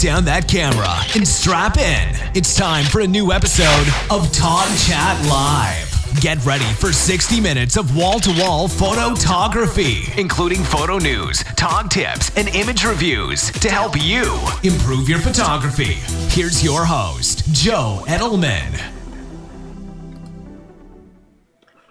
down that camera and strap in. It's time for a new episode of TogChat Live. Get ready for 60 minutes of wall-to-wall photography, including photo news, tog tips, and image reviews to help you improve your photography. Here's your host, Joe Edelman.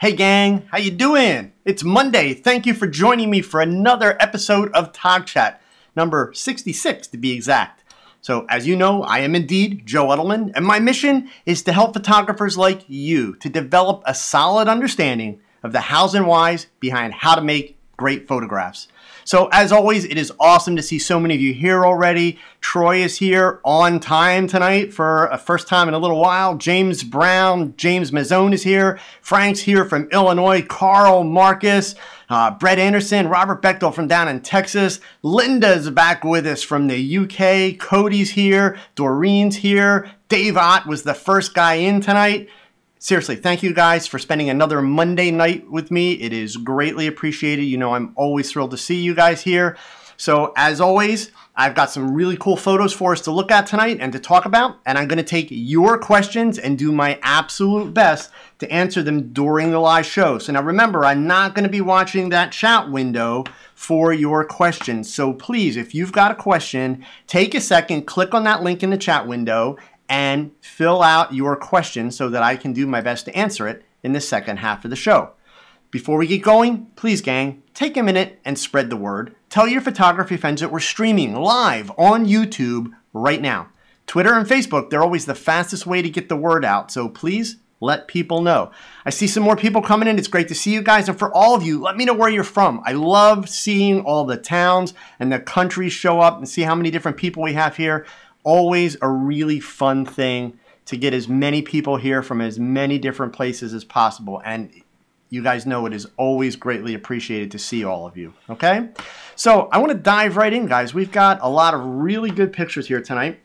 Hey gang, how you doing? It's Monday. Thank you for joining me for another episode of TogChat, number 66 to be exact. So as you know, I am indeed Joe Edelman, and my mission is to help photographers like you to develop a solid understanding of the hows and whys behind how to make great photographs. So as always, it is awesome to see so many of you here already. Troy is here on time tonight for a first time in a little while. James Brown, James Mazzone is here. Frank's here from Illinois. Carl Marcus, Brett Anderson, Robert Bechtel from down in Texas. Linda's back with us from the UK. Cody's here. Doreen's here. Dave Ott was the first guy in tonight. Seriously, thank you guys for spending another Monday night with me. It is greatly appreciated. You know, I'm always thrilled to see you guys here. So as always, I've got some really cool photos for us to look at tonight and to talk about. And I'm going to take your questions and do my absolute best to answer them during the live show. So now remember, I'm not going to be watching that chat window for your questions. So please, if you've got a question, take a second, click on that link in the chat window, and fill out your question so that I can do my best to answer it in the second half of the show. Before we get going, please gang, take a minute and spread the word. Tell your photography friends that we're streaming live on YouTube right now. Twitter and Facebook, they're always the fastest way to get the word out, so please let people know. I see some more people coming in. It's great to see you guys, and for all of you, let me know where you're from. I love seeing all the towns and the countries show up and see how many different people we have here. Always a really fun thing to get as many people here from as many different places as possible. And you guys know it is always greatly appreciated to see all of you. Okay? So I want to dive right in, guys. We've got a lot of really good pictures here tonight.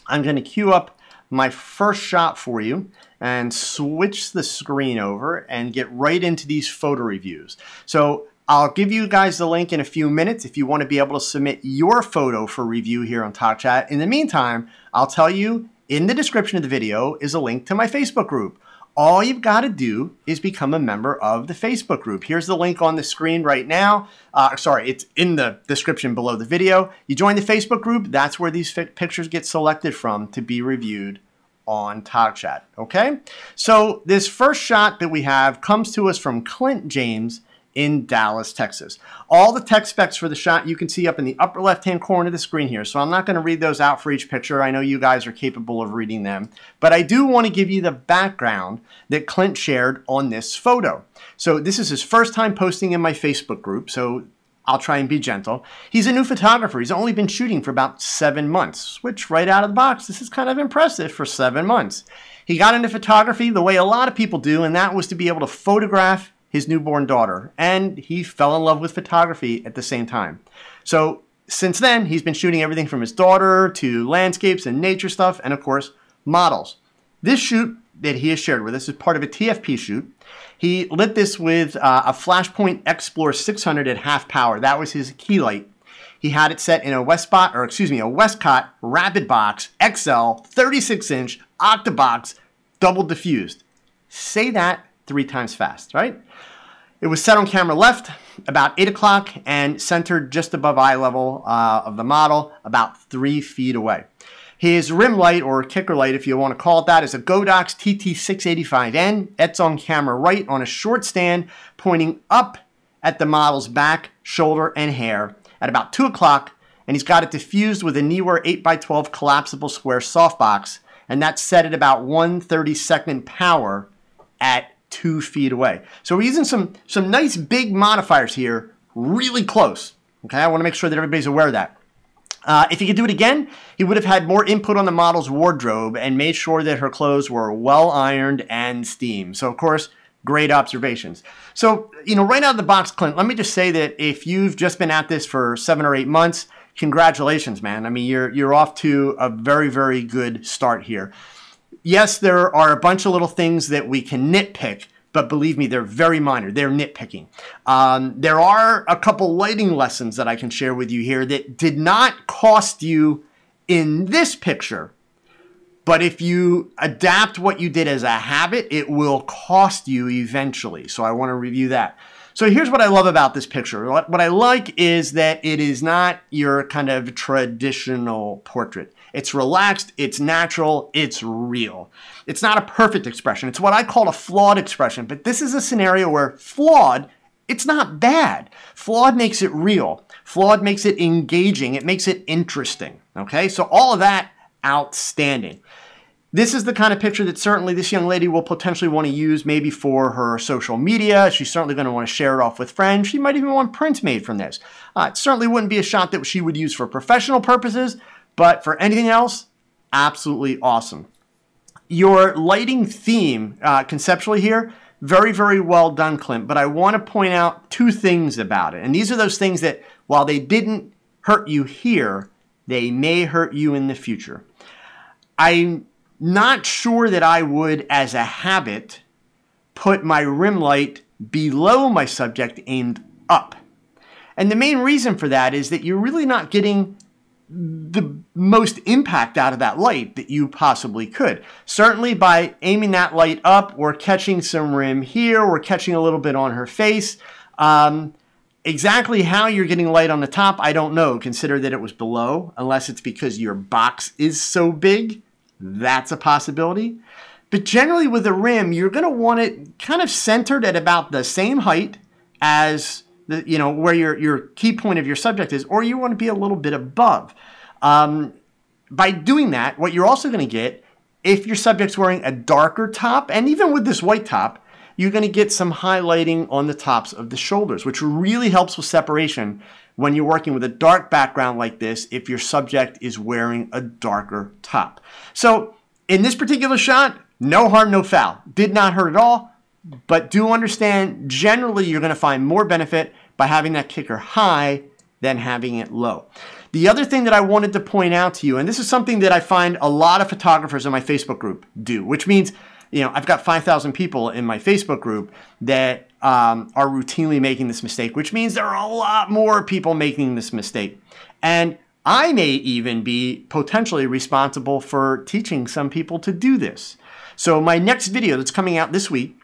I'm going to queue up my first shot for you and switch the screen over and get right into these photo reviews. So I'll give you guys the link in a few minutes if you want to be able to submit your photo for review here on TogChat. In the meantime, I'll tell you in the description of the video is a link to my Facebook group. All you've got to do is become a member of the Facebook group. Here's the link on the screen right now. Sorry, it's in the description below the video. You join the Facebook group, that's where these pictures get selected from to be reviewed on TogChat, okay? So this first shot that we have comes to us from Clint James in Dallas, Texas. All the text specs for the shot you can see up in the upper left-hand corner of the screen here. So I'm not going to read those out for each picture. I know you guys are capable of reading them. But I do want to give you the background that Clint shared on this photo. So this is his first time posting in my Facebook group, so I'll try and be gentle. He's a new photographer. He's only been shooting for about 7 months, which right out of the box, this is kind of impressive for 7 months. He got into photography the way a lot of people do, and that was to be able to photograph his newborn daughter, and he fell in love with photography at the same time. So since then, he's been shooting everything from his daughter to landscapes and nature stuff, and of course, models. This shoot that he has shared with us is part of a TFP shoot. He lit this with a Flashpoint Explorer 600 at half power. That was his key light. He had it set in a Westcott Rapid Box XL 36-inch Octabox double diffused. Say that 3 times fast, right? It was set on camera left about 8 o'clock and centered just above eye level of the model, about 3 feet away. His rim light, or kicker light if you want to call it that, is a Godox TT685N. It's on camera right on a short stand pointing up at the model's back, shoulder, and hair at about 2 o'clock, and he's got it diffused with a Neewer 8x12 collapsible square softbox, and that's set at about 1/32nd power at 2 feet away. So we're using some nice big modifiers here, really close. Okay, I want to make sure that everybody's aware of that. If he could do it again, he would have had more input on the model's wardrobe and made sure that her clothes were well ironed and steamed. So of course, great observations. So, you know, right out of the box, Clint, let me just say that if you've just been at this for 7 or 8 months, congratulations, man. I mean, you're off to a very, very good start here. Yes, there are a bunch of little things that we can nitpick, but believe me, they're very minor. They're nitpicking. There are a couple lighting lessons that I can share with you here that did not cost you in this picture. But if you adapt what you did as a habit, it will cost you eventually. So I want to review that. So here's what I love about this picture. What I like is that it is not your kind of traditional portrait. It's relaxed, it's natural, it's real. It's not a perfect expression. It's what I call a flawed expression. But this is a scenario where flawed, it's not bad. Flawed makes it real. Flawed makes it engaging. It makes it interesting. Okay, so all of that, outstanding. This is the kind of picture that certainly this young lady will potentially want to use maybe for her social media. She's certainly going to want to share it off with friends. She might even want prints made from this. It certainly wouldn't be a shot that she would use for professional purposes, but for anything else, absolutely awesome. Your lighting theme conceptually here, very, very well done, Clint, but I want to point out two things about it. And these are those things that while they didn't hurt you here, they may hurt you in the future. I'm not sure that I would, as a habit, put my rim light below my subject aimed up. And the main reason for that is that you're really not getting the most impact out of that light that you possibly could. Certainly by aiming that light up, we're catching some rim here, we're catching a little bit on her face. Exactly how you're getting light on the top, I don't know. Consider that it was below, unless it's because your box is so big. That's a possibility. But generally with a rim, you're going to want it kind of centered at about the same height as where your key point of your subject is, or you want to be a little bit above. By doing that, what you're also going to get, if your subject's wearing a darker top, and even with this white top, you're going to get some highlighting on the tops of the shoulders, which really helps with separation when you're working with a dark background like this if your subject is wearing a darker top. So in this particular shot, no harm, no foul. Did not hurt at all, but do understand generally you're going to find more benefit by having that kicker high than having it low. The other thing that I wanted to point out to you, and this is something that I find a lot of photographers in my Facebook group do, which means I've got 5,000 people in my Facebook group that are routinely making this mistake, which means there are a lot more people making this mistake. And I may even be potentially responsible for teaching some people to do this. So my next video that's coming out this week,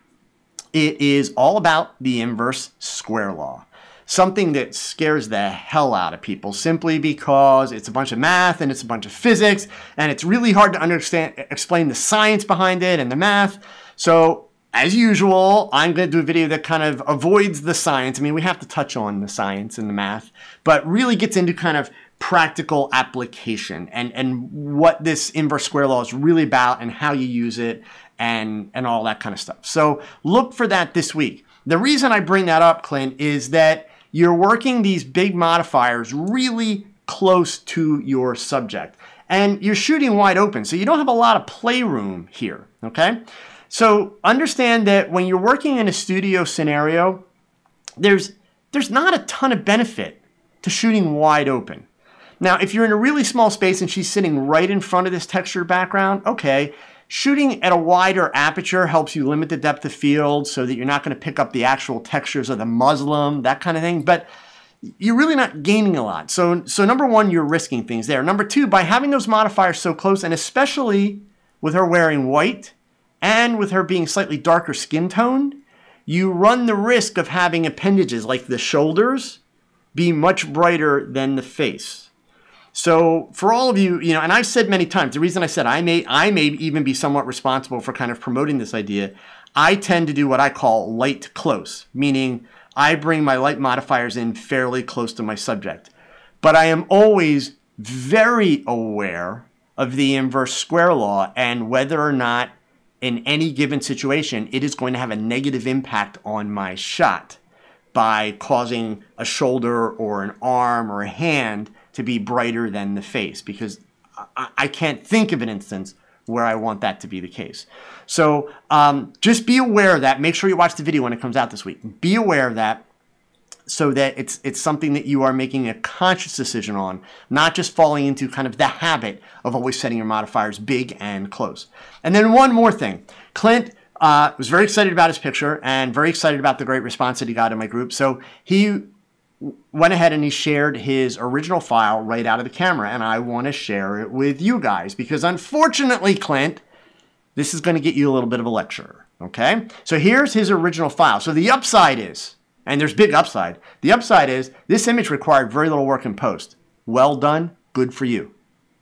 it is all about the inverse square law. Something that scares the hell out of people simply because it's a bunch of math and it's a bunch of physics and it's really hard to explain the science behind it and the math. So as usual, I'm going to do a video that kind of avoids the science. I mean, we have to touch on the science and the math, but really gets into kind of practical application and what this inverse square law is really about and how you use it and all that kind of stuff. So look for that this week. The reason I bring that up, Clint, is that you're working these big modifiers really close to your subject. And you're shooting wide open, so you don't have a lot of playroom here, okay? So understand that when you're working in a studio scenario, there's not a ton of benefit to shooting wide open. Now, if you're in a really small space and she's sitting right in front of this textured background, okay, shooting at a wider aperture helps you limit the depth of field so that you're not going to pick up the actual textures of the muslin, that kind of thing. But you're really not gaining a lot. So number one, you're risking things there. Number two, by having those modifiers so close, and especially with her wearing white and with her being slightly darker skin toned, you run the risk of having appendages like the shoulders be much brighter than the face. So for all of you, and I've said many times, the reason I said I may even be somewhat responsible for kind of promoting this idea, I tend to do what I call light close, meaning I bring my light modifiers in fairly close to my subject. But I am always very aware of the inverse square law and whether or not in any given situation it is going to have a negative impact on my shot by causing a shoulder or an arm or a hand to be brighter than the face, because I can't think of an instance where I want that to be the case. So just be aware of that. Make sure you watch the video when it comes out this week. Be aware of that so that it's something that you are making a conscious decision on, not just falling into kind of the habit of always setting your modifiers big and close. And then one more thing. Clint was very excited about his picture and very excited about the great response that he got in my group. So he went ahead and he shared his original file right out of the camera, and I want to share it with you guys because unfortunately, Clint, this is going to get you a little bit of a lecture, okay? So here's his original file. So the upside is, and there's big upside, the upside is this image required very little work in post. Well done, good for you,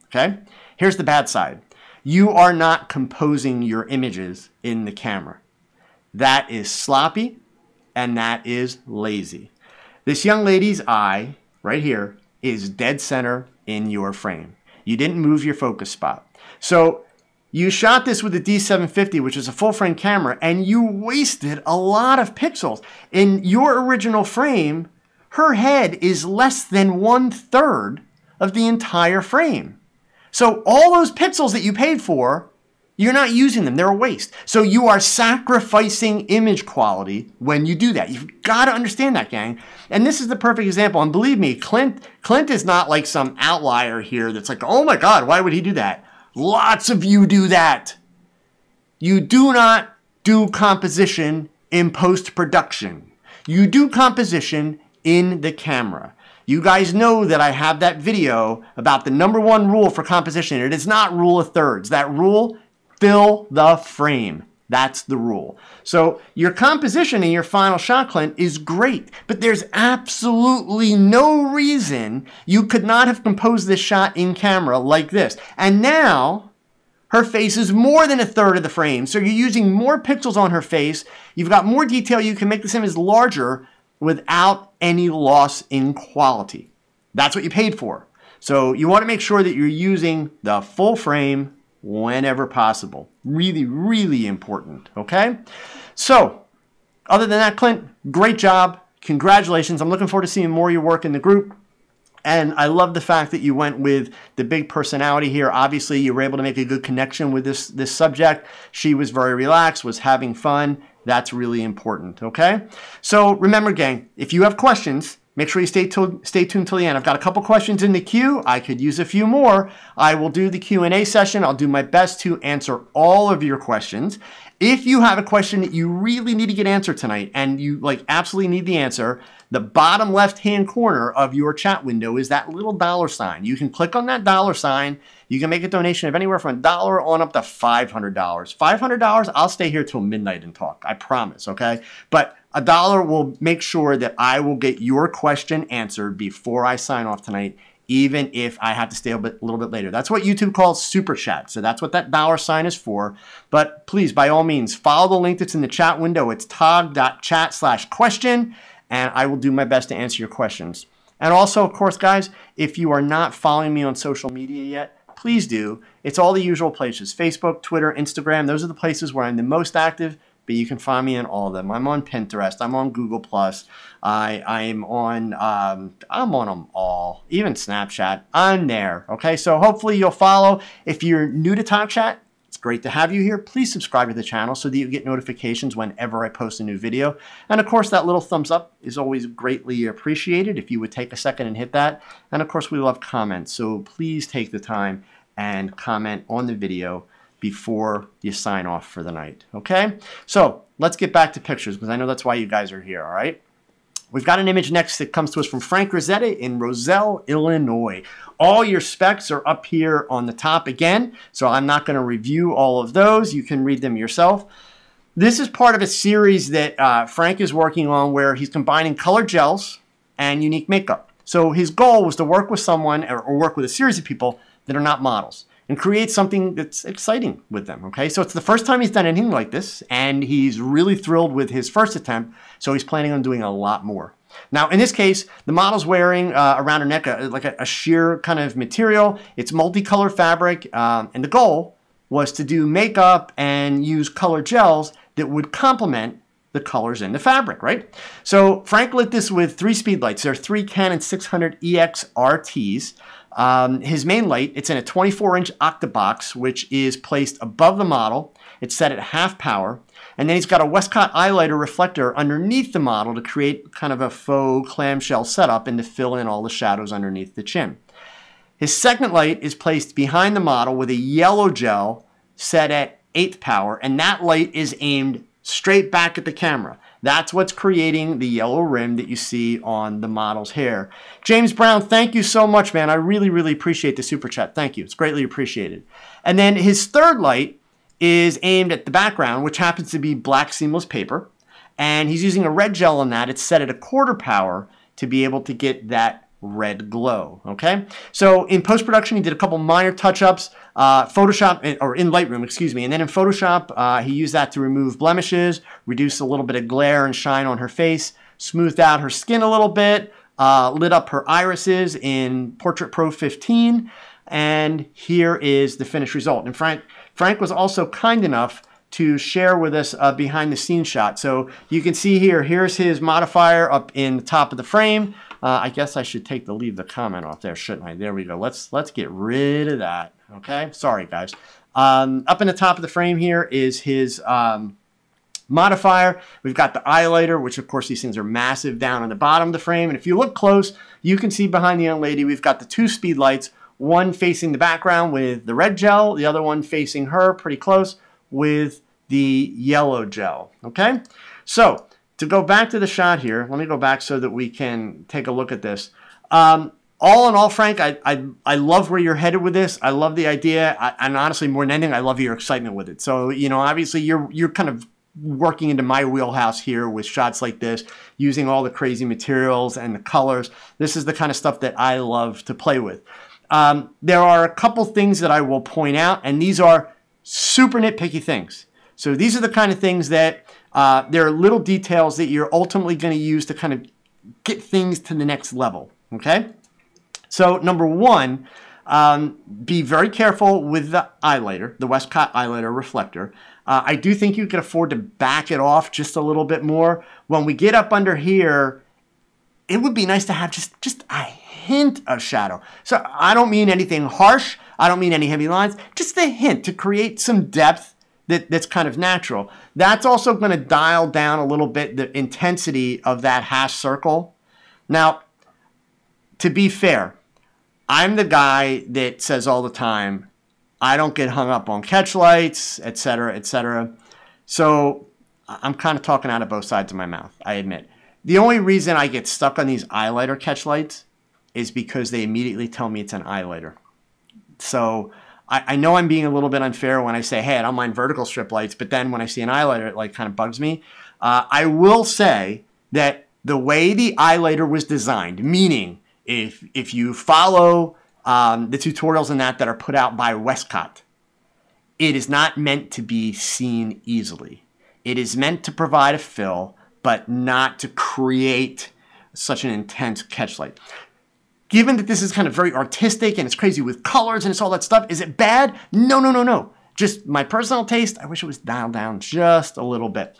okay? Here's the bad side. You are not composing your images in the camera. That is sloppy and that is lazy. This young lady's eye, right here, is dead center in your frame. You didn't move your focus spot. So you shot this with a D750, which is a full frame camera, and you wasted a lot of pixels. In your original frame, her head is less than 1/3 of the entire frame. So all those pixels that you paid for, you're not using them. They're a waste. So you are sacrificing image quality when you do that. You've got to understand that, gang. And this is the perfect example. And believe me, Clint is not like some outlier here that's like, oh my God, why would he do that? Lots of you do that. You do not do composition in post-production. You do composition in the camera. You guys know that I have that video about the #1 rule for composition. It is not rule of thirds. That rule, fill the frame. That's the rule. So your composition in your final shot, Clint, is great, but there's absolutely no reason you could not have composed this shot in camera like this. And now her face is more than 1/3 of the frame. So you're using more pixels on her face. You've got more detail. You can make this image larger without any loss in quality. That's what you paid for. So you want to make sure that you're using the full frame whenever possible. Really, really important, okay? So, other than that, Clint, great job. Congratulations. I'm looking forward to seeing more of your work in the group. And I love the fact that you went with the big personality here. Obviously, you were able to make a good connection with this subject. She was very relaxed, was having fun. That's really important, okay? So remember, gang, if you have questions, make sure you stay tuned till the end. I've got a couple questions in the queue. I could use a few more. I will do the Q&A session. I'll do my best to answer all of your questions. If you have a question that you really need to get answered tonight and you absolutely need the answer, the bottom left-hand corner of your chat window is that little $sign. You can click on that $sign. You can make a donation of anywhere from $1 on up to $500. $500, I'll stay here till midnight and talk. I promise, okay? But $1 will make sure that I will get your question answered before I sign off tonight, even if I have to stay a little bit later. That's what YouTube calls super chat. So that's what that $sign is for. But please, by all means, follow the link that's in the chat window. It's tog.chat/question, and I will do my best to answer your questions. And also, of course, guys, if you are not following me on social media yet, please do. It's all the usual places: Facebook, Twitter, Instagram. Those are the places where I'm the most active. But you can find me on all of them. I'm on Pinterest. I'm on Google+. I'm on them all. Even Snapchat. I'm there. Okay, so hopefully you'll follow. If you're new to TogChat, it's great to have you here. Please subscribe to the channel so that you get notifications whenever I post a new video. And of course, that little thumbs up is always greatly appreciated if you would take a second and hit that. And of course, we love comments. So please take the time and comment on the video before you sign off for the night, okay? So let's get back to pictures because I know that's why you guys are here, all right? We've got an image next that comes to us from Frank Griseta in Roselle, Illinois. All your specs are up here on the top again, so I'm not going to review all of those. You can read them yourself. This is part of a series that Frank is working on where he's combining color gels and unique makeup. So his goal was to work with someone or work with a series of people that are not models and create something that's exciting with them, okay? So it's the first time he's done anything like this, and he's really thrilled with his first attempt, so he's planning on doing a lot more. Now, in this case, the model's wearing around her neck like a sheer kind of material. It's multicolored fabric, and the goal was to do makeup and use color gels that would complement the colors in the fabric, right? So Frank lit this with 3 speedlights. There are 3 Canon 600 EX RTs. His main light, it's in a 24-inch octabox, which is placed above the model. It's set at half power. And then he's got a Westcott eyelighter reflector underneath the model to create kind of a faux clamshell setup and to fill in all the shadows underneath the chin. His second light is placed behind the model with a yellow gel set at 8th power, and that light is aimed straight back at the camera. That's what's creating the yellow rim that you see on the model's hair. James Brown, thank you so much, man. I really, really appreciate the super chat. Thank you. It's greatly appreciated. And then his third light is aimed at the background, which happens to be black seamless paper. And he's using a red gel on that. It's set at 1/4 power to be able to get that red glow, okay? So in post-production, he did a couple minor touch-ups, Photoshop, or in Lightroom, excuse me, and then in Photoshop, he used that to remove blemishes, reduce a little bit of glare and shine on her face, smoothed out her skin a little bit, lit up her irises in Portrait Pro 15, and here is the finished result. And Frank was also kind enough to share with us a behind-the-scenes shot. So you can see here, here's his modifier up in the top of the frame. I guess I should leave the comment off there, shouldn't I? There we go. Let's get rid of that. Okay, sorry guys. Up in the top of the frame here is his modifier. We've got the highlighter, which of course these things are massive, down on the bottom of the frame. And if you look close, you can see behind the young lady, we've got the 2 speed lights, one facing the background with the red gel, the other one facing her pretty close with the yellow gel. Okay, so to go back to the shot here, let me go back so that we can take a look at this. All in all, Frank, I love where you're headed with this. I love the idea, and honestly, more than anything, I love your excitement with it. So, you know, obviously, you're kind of working into my wheelhouse here with shots like this, using all the crazy materials and the colors. This is the kind of stuff that I love to play with. There are a couple things that I will point out, and these are super nitpicky things. So these are the kind of things that there are little details that you're ultimately going to use to kind of get things to the next level, okay? So number one, be very careful with the highlighter, the Westcott highlighter reflector. I do think you could afford to back it off just a little bit more. When we get up under here, it would be nice to have just a hint of shadow. So I don't mean anything harsh. I don't mean any heavy lines. Just a hint to create some depth that's kind of natural. That's also going to dial down a little bit the intensity of that hash circle. Now, to be fair, I'm the guy that says all the time, I don't get hung up on catch lights, etc., etc. So I'm kind of talking out of both sides of my mouth, I admit. The only reason I get stuck on these highlighter catch lights is because they immediately tell me it's an highlighter. So I know I'm being a little bit unfair when I say, hey, I don't mind vertical strip lights, but then when I see an highlighter, it like kind of bugs me. I will say that the way the highlighter was designed, meaning if you follow the tutorials and that are put out by Westcott, it is not meant to be seen easily. It is meant to provide a fill, but not to create such an intense catch light. Given that this is kind of very artistic and it's crazy with colors and it's all that stuff, is it bad? No, no, no, no. Just my personal taste, I wish it was dialed down just a little bit.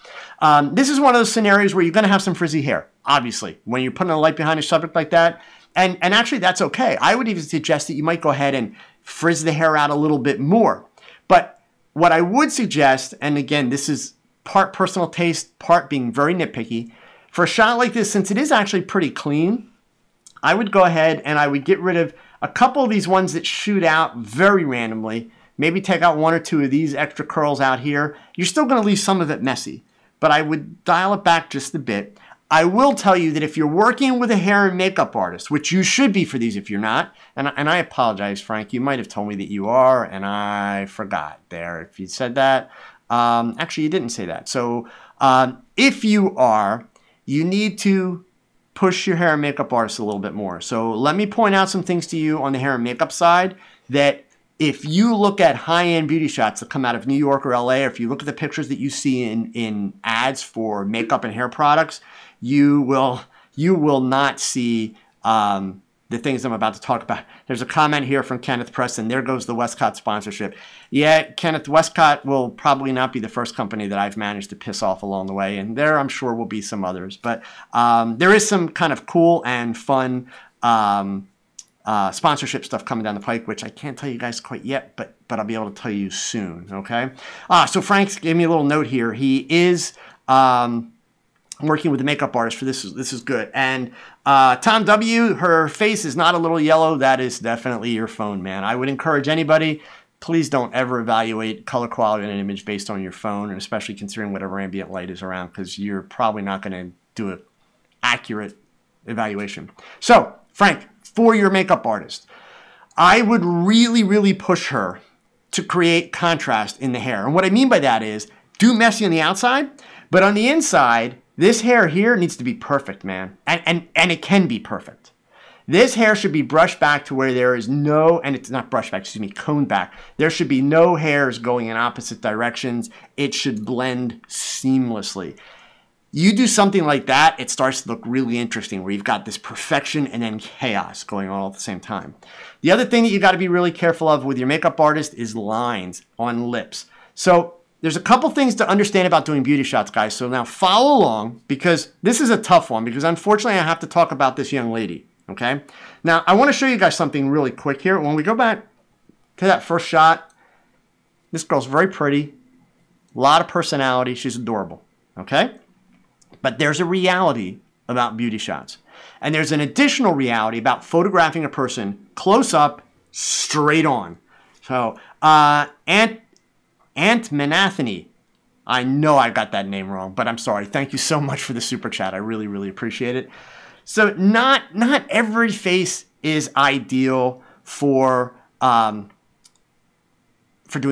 This is one of those scenarios where you're going to have some frizzy hair, obviously, when you're putting a light behind a subject like that. And actually, that's okay. I would even suggest that you might go ahead and frizz the hair out a little bit more. But what I would suggest, and again, this is part personal taste, part being very nitpicky, for a shot like this, since it is actually pretty clean, I would go ahead and I would get rid of a couple of these ones that shoot out very randomly. Maybe take out 1 or 2 of these extra curls out here. You're still going to leave some of it messy, but I would dial it back just a bit. I will tell you that if you're working with a hair and makeup artist, which you should be for these if you're not, and I apologize, Frank, you might have told me that you are, and I forgot there if you said that. Actually, you didn't say that. So if you are, you need to push your hair and makeup artist a little bit more. So let me point out some things to you on the hair and makeup side that if you look at high-end beauty shots that come out of New York or LA, or if you look at the pictures that you see in ads for makeup and hair products, you will not see the things I'm about to talk about. There's a comment here from Kenneth Preston. There goes the Westcott sponsorship. Yeah, Kenneth, Westcott will probably not be the first company that I've managed to piss off along the way, and there I'm sure will be some others. But there is some kind of cool and fun sponsorship stuff coming down the pike, which I can't tell you guys quite yet, but I'll be able to tell you soon, okay? So Frank gave me a little note here. He is working with the makeup artist for this. This is good. And Tom W., her face is not a little yellow. That is definitely your phone, man. I would encourage anybody, please don't ever evaluate color quality in an image based on your phone, and especially considering whatever ambient light is around, because you're probably not going to do an accurate evaluation. So, Frank, for your makeup artist, I would really, really push her to create contrast in the hair. And what I mean by that is, do messy on the outside, but on the inside, this hair here needs to be perfect, man. And it can be perfect. This hair should be brushed back to where there is no, and it's not brushed back, excuse me, combed back. There should be no hairs going in opposite directions. It should blend seamlessly. You do something like that, it starts to look really interesting, where you've got this perfection and then chaos going on all at the same time. The other thing that you got to be really careful of with your makeup artist is lines on lips. So there's a couple things to understand about doing beauty shots, guys. So now follow along, because this is a tough one, because unfortunately I have to talk about this young lady, okay? Now I want to show you guys something really quick here. When we go back to that first shot, this girl's very pretty, a lot of personality, she's adorable, okay? But there's a reality about beauty shots. And there's an additional reality about photographing a person close up, straight on. So, Aunt Manathony, I know I got that name wrong, but I'm sorry. Thank you so much for the super chat. I really, really appreciate it. So not every face is ideal for doing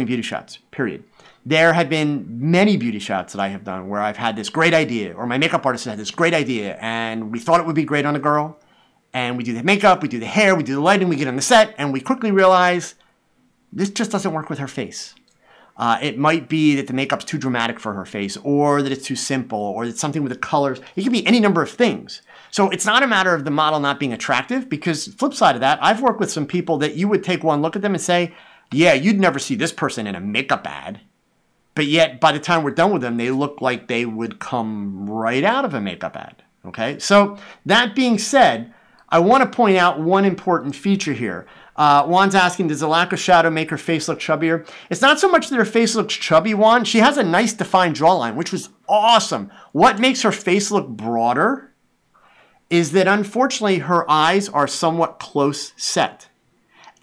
beauty shots, period. There have been many beauty shots that I have done where I've had this great idea, or my makeup artist had this great idea, and we thought it would be great on a girl, and we do the makeup, we do the hair, we do the lighting, we get on the set, and we quickly realize this just doesn't work with her face. It might be that the makeup's too dramatic for her face, or that it's too simple, or that something with the colors. It can be any number of things. So it's not a matter of the model not being attractive, because flip side of that, I've worked with some people that you would take one look at them and say, yeah, you'd never see this person in a makeup ad. But yet, by the time we're done with them, they look like they would come right out of a makeup ad, okay? So that being said, I want to point out one important feature here. Juan's asking, does the lack of shadow make her face look chubbier? It's not so much that her face looks chubby, Juan. She has a nice defined jawline, which was awesome. What makes her face look broader is that, unfortunately, her eyes are somewhat close set.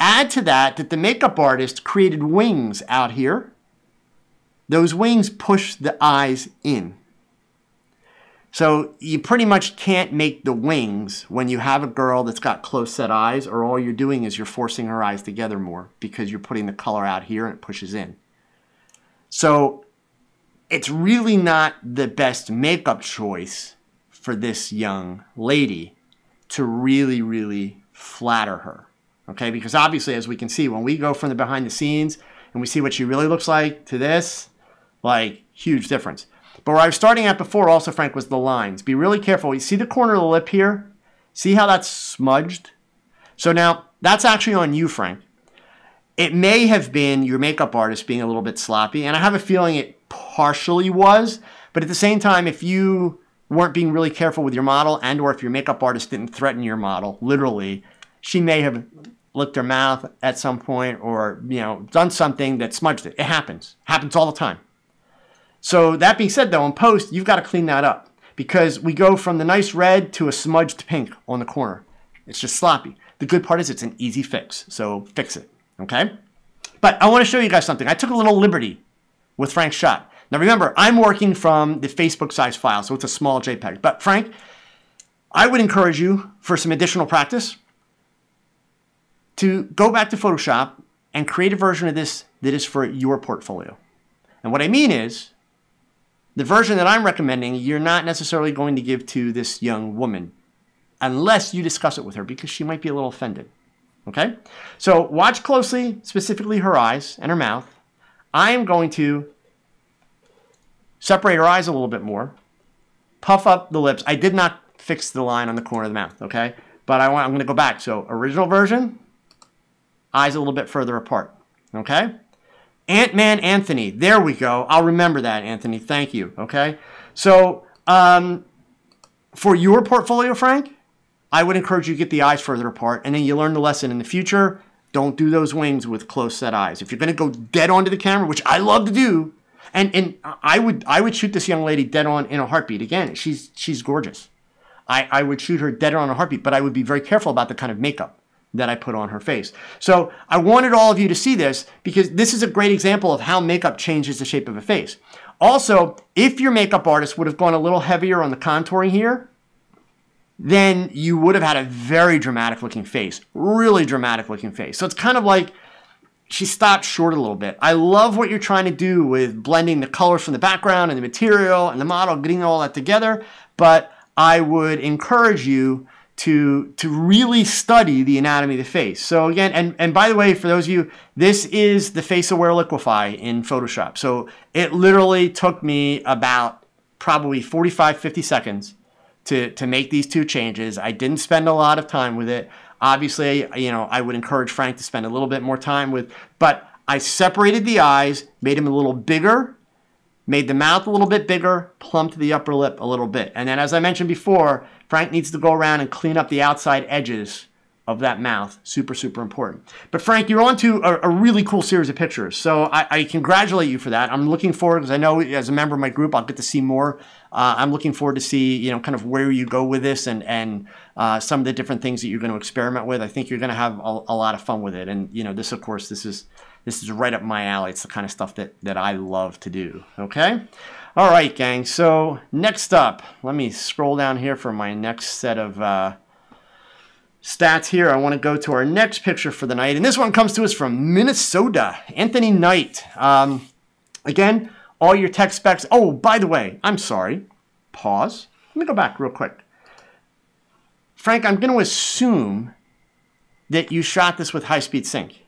Add to that the makeup artist created wings out here. Those wings push the eyes in. So you pretty much can't make the wings when you have a girl that's got close set eyes, or all you're doing is you're forcing her eyes together more because you're putting the color out here and it pushes in. So it's really not the best makeup choice for this young lady to really, really flatter her. Okay, because obviously, as we can see, when we go from the behind the scenes and we see what she really looks like to this, like, huge difference. But where I was starting at before also, Frank, was the lines. Be really careful. You see the corner of the lip here? See how that's smudged? So now, that's actually on you, Frank. It may have been your makeup artist being a little bit sloppy, and I have a feeling it partially was, but at the same time, if you weren't being really careful with your model, and or if your makeup artist didn't threaten your model, literally, she may have licked her mouth at some point, or, you know, done something that smudged it. It happens. Happens all the time. So that being said, though, in post, you've got to clean that up, because we go from the nice red to a smudged pink on the corner. It's just sloppy. The good part is it's an easy fix, so fix it, okay? But I want to show you guys something. I took a little liberty with Frank's shot. Now remember, I'm working from the Facebook size file, so it's a small JPEG. But Frank, I would encourage you, for some additional practice, to go back to Photoshop and create a version of this that is for your portfolio. And what I mean is, the version that I'm recommending, you're not necessarily going to give to this young woman unless you discuss it with her, because she might be a little offended, okay? So watch closely, specifically her eyes and her mouth. I am going to separate her eyes a little bit more, puff up the lips. I did not fix the line on the corner of the mouth, okay? But I'm going to go back. So original version, eyes a little bit further apart, okay? Ant-Man Anthony. There we go. I'll remember that, Anthony. Thank you. Okay. So for your portfolio, Frank, I would encourage you to get the eyes further apart, and then you learn the lesson in the future. Don't do those wings with close set eyes. If you're going to go dead onto the camera, which I love to do, and I would shoot this young lady dead on in a heartbeat. Again, she's gorgeous. I would shoot her dead on in a heartbeat, but I would be very careful about the kind of makeup that I put on her face. So I wanted all of you to see this because this is a great example of how makeup changes the shape of a face. Also, if your makeup artist would have gone a little heavier on the contouring here, then you would have had a very dramatic looking face, really dramatic looking face. So it's kind of like she stopped short a little bit. I love what you're trying to do with blending the colors from the background and the material and the model, getting all that together. But I would encourage you to really study the anatomy of the face. So again, and by the way, for those of you, this is the Face Aware Liquify in Photoshop. So it literally took me about probably 45, 50 seconds to make these two changes. I didn't spend a lot of time with it. Obviously, you know, I would encourage Frank to spend a little bit more time with, but I separated the eyes, made them a little bigger, made the mouth a little bit bigger, plumped the upper lip a little bit. And then as I mentioned before, Frank needs to go around and clean up the outside edges of that mouth. Super, super important. But Frank, you're on to a really cool series of pictures. So I congratulate you for that. I'm looking forward, because I know as a member of my group, I'll get to see more. I'm looking forward to see, you know, kind of where you go with this and some of the different things that you're going to experiment with. I think you're going to have a lot of fun with it. And, you know, this, of course, this is right up my alley. It's the kind of stuff that I love to do. Okay? All right, gang. So next up, let me scroll down here for my next set of stats here. I want to go to our next picture for the night. And this one comes to us from Minnesota, Anthony Knight. Again, all your tech specs. Oh, by the way, I'm sorry. Pause. Let me go back real quick. Frank, I'm going to assume that you shot this with high-speed sync,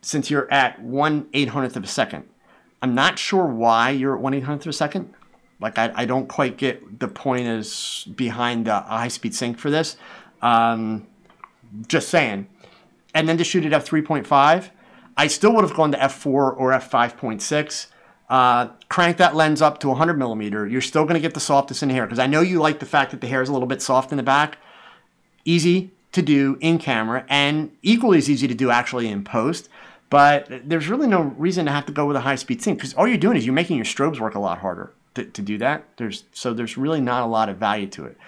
since you're at 1/800th of a second. I'm not sure why you're at 1/800th of a second. Like, I don't quite get the point as behind a high-speed sync for this. Just saying. And then to shoot at f3.5, I still would have gone to f4 or f5.6. Crank that lens up to 100 millimeter. You're still going to get the softness in the hair, because I know you like the fact that the hair is a little bit soft in the back. Easy to do in camera, and equally as easy to do actually in post. But there's really no reason to have to go with a high-speed sync, because all you're doing is you're making your strobes work a lot harder to do that. So there's really not a lot of value to it.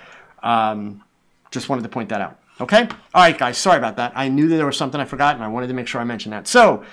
Just wanted to point that out. Okay? All right, guys. Sorry about that. I knew that there was something I forgot, and I wanted to make sure I mentioned that. So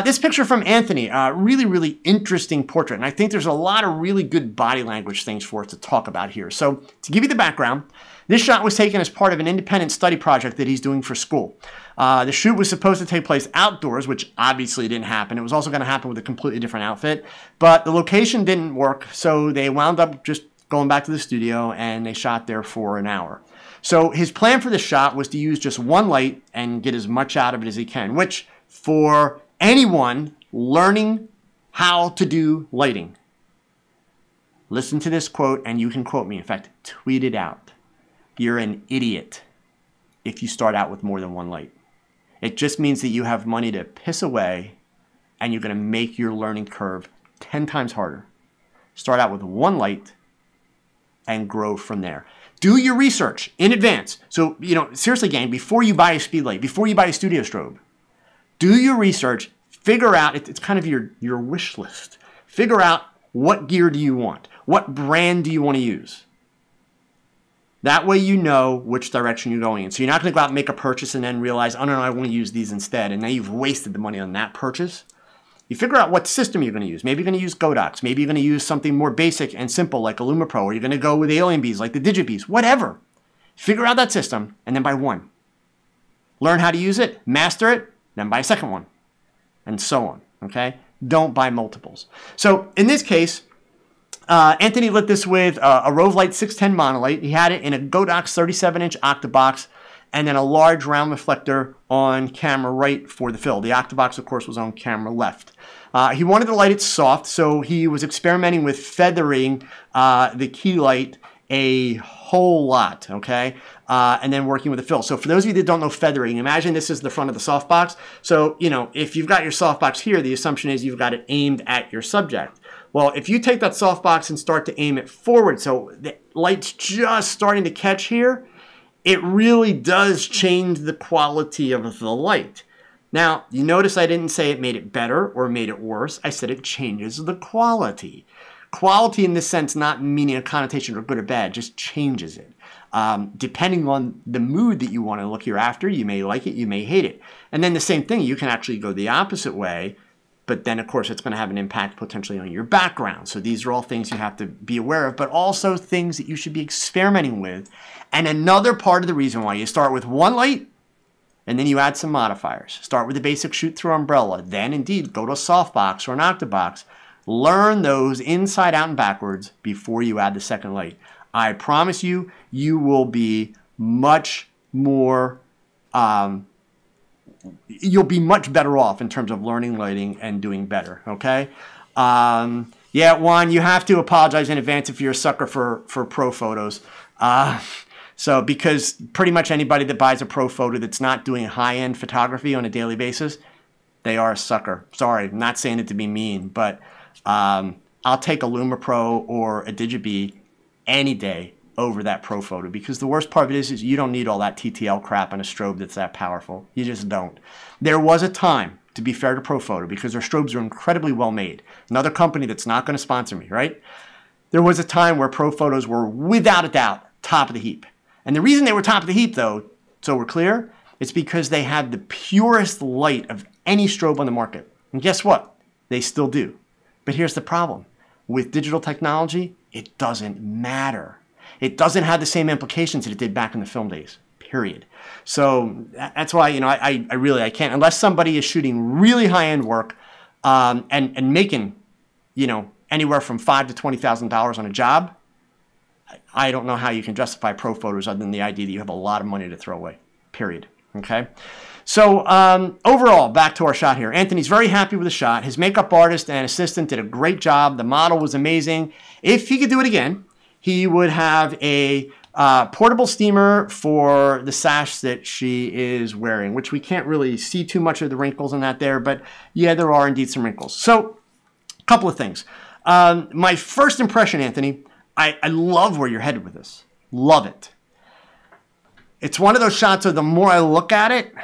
this picture from Anthony, really, really interesting portrait. And I think there's a lot of really good body language things for us to talk about here. So to give you the background, this shot was taken as part of an independent study project that he's doing for school. The shoot was supposed to take place outdoors, which obviously didn't happen. It was also going to happen with a completely different outfit. But the location didn't work, so they wound up just going back to the studio, and they shot there for an hour. So his plan for this shot was to use just one light and get as much out of it as he can, which for anyone learning how to do lighting, listen to this quote, and you can quote me. In fact, tweet it out. You're an idiot if you start out with more than one light. It just means that you have money to piss away, and you're going to make your learning curve 10 times harder. Start out with one light and grow from there. Do your research in advance. So, you know, seriously, gang, before you buy a speed light, before you buy a studio strobe, do your research, figure out, it's kind of your wish list. Figure out what gear do you want? What brand do you want to use? That way you know which direction you're going in. So you're not going to go out and make a purchase and then realize, oh, no, I want to use these instead. And now you've wasted the money on that purchase. You figure out what system you're going to use. Maybe you're going to use Godox. Maybe you're going to use something more basic and simple like IllumiPro, or you're going to go with alien bees like the Digibees, whatever. Figure out that system and then buy one. Learn how to use it, master it, then buy a second one, and so on, okay? Don't buy multiples. So in this case, Anthony lit this with a Rove Light 610 monolight. He had it in a Godox 37-inch octabox, and then a large round reflector on camera right for the fill. The octabox, of course, was on camera left. He wanted to light it soft, so he was experimenting with feathering the key light a whole lot, okay? And then working with the fill. So for those of you that don't know feathering, imagine this is the front of the softbox. So, you know, if you've got your softbox here, the assumption is you've got it aimed at your subject. Well, if you take that softbox and start to aim it forward, so the light's just starting to catch here, it really does change the quality of the light. Now, you notice I didn't say it made it better or made it worse. I said it changes the quality. Quality in this sense, not meaning a connotation or good or bad, just changes it. Depending on the mood that you want to look here after, you may like it, you may hate it. And then the same thing, you can actually go the opposite way, but then of course it's going to have an impact potentially on your background. So these are all things you have to be aware of, but also things that you should be experimenting with. And another part of the reason why you start with one light, and then you add some modifiers. Start with the basic shoot-through umbrella, then indeed go to a softbox or an octabox. Learn those inside out and backwards before you add the second light. I promise you, you will be much more, you'll be much better off in terms of learning lighting and doing better, okay? Yeah, Juan, you have to apologize in advance if you're a sucker for pro photos. So because pretty much anybody that buys a pro photo that's not doing high-end photography on a daily basis, they are a sucker. Sorry, I'm not saying it to be mean, but I'll take a Luma Pro or a Digibee any day over that pro photo, because the worst part of it is you don't need all that TTL crap on a strobe that's that powerful. You just don't. There was a time, to be fair to pro photo, because their strobes are incredibly well made. Another company that's not going to sponsor me, right? There was a time where pro photos were without a doubt top of the heap. And the reason they were top of the heap, though, so we're clear, it's because they had the purest light of any strobe on the market. And guess what? They still do. But here's the problem. With digital technology, it doesn't matter. It doesn't have the same implications that it did back in the film days, period. So that's why, you know, I can't, unless somebody is shooting really high-end work and making, you know, anywhere from $5,000 to $20,000 on a job, I don't know how you can justify pro photos other than the idea that you have a lot of money to throw away, period. Okay? So overall, back to our shot here. Anthony's very happy with the shot. His makeup artist and assistant did a great job. The model was amazing. If he could do it again, he would have a portable steamer for the sash that she is wearing, which we can't really see too much of the wrinkles in that there, but yeah, there are indeed some wrinkles. So a couple of things. My first impression, Anthony, I love where you're headed with this. Love it. It's one of those shots where the more I look at it,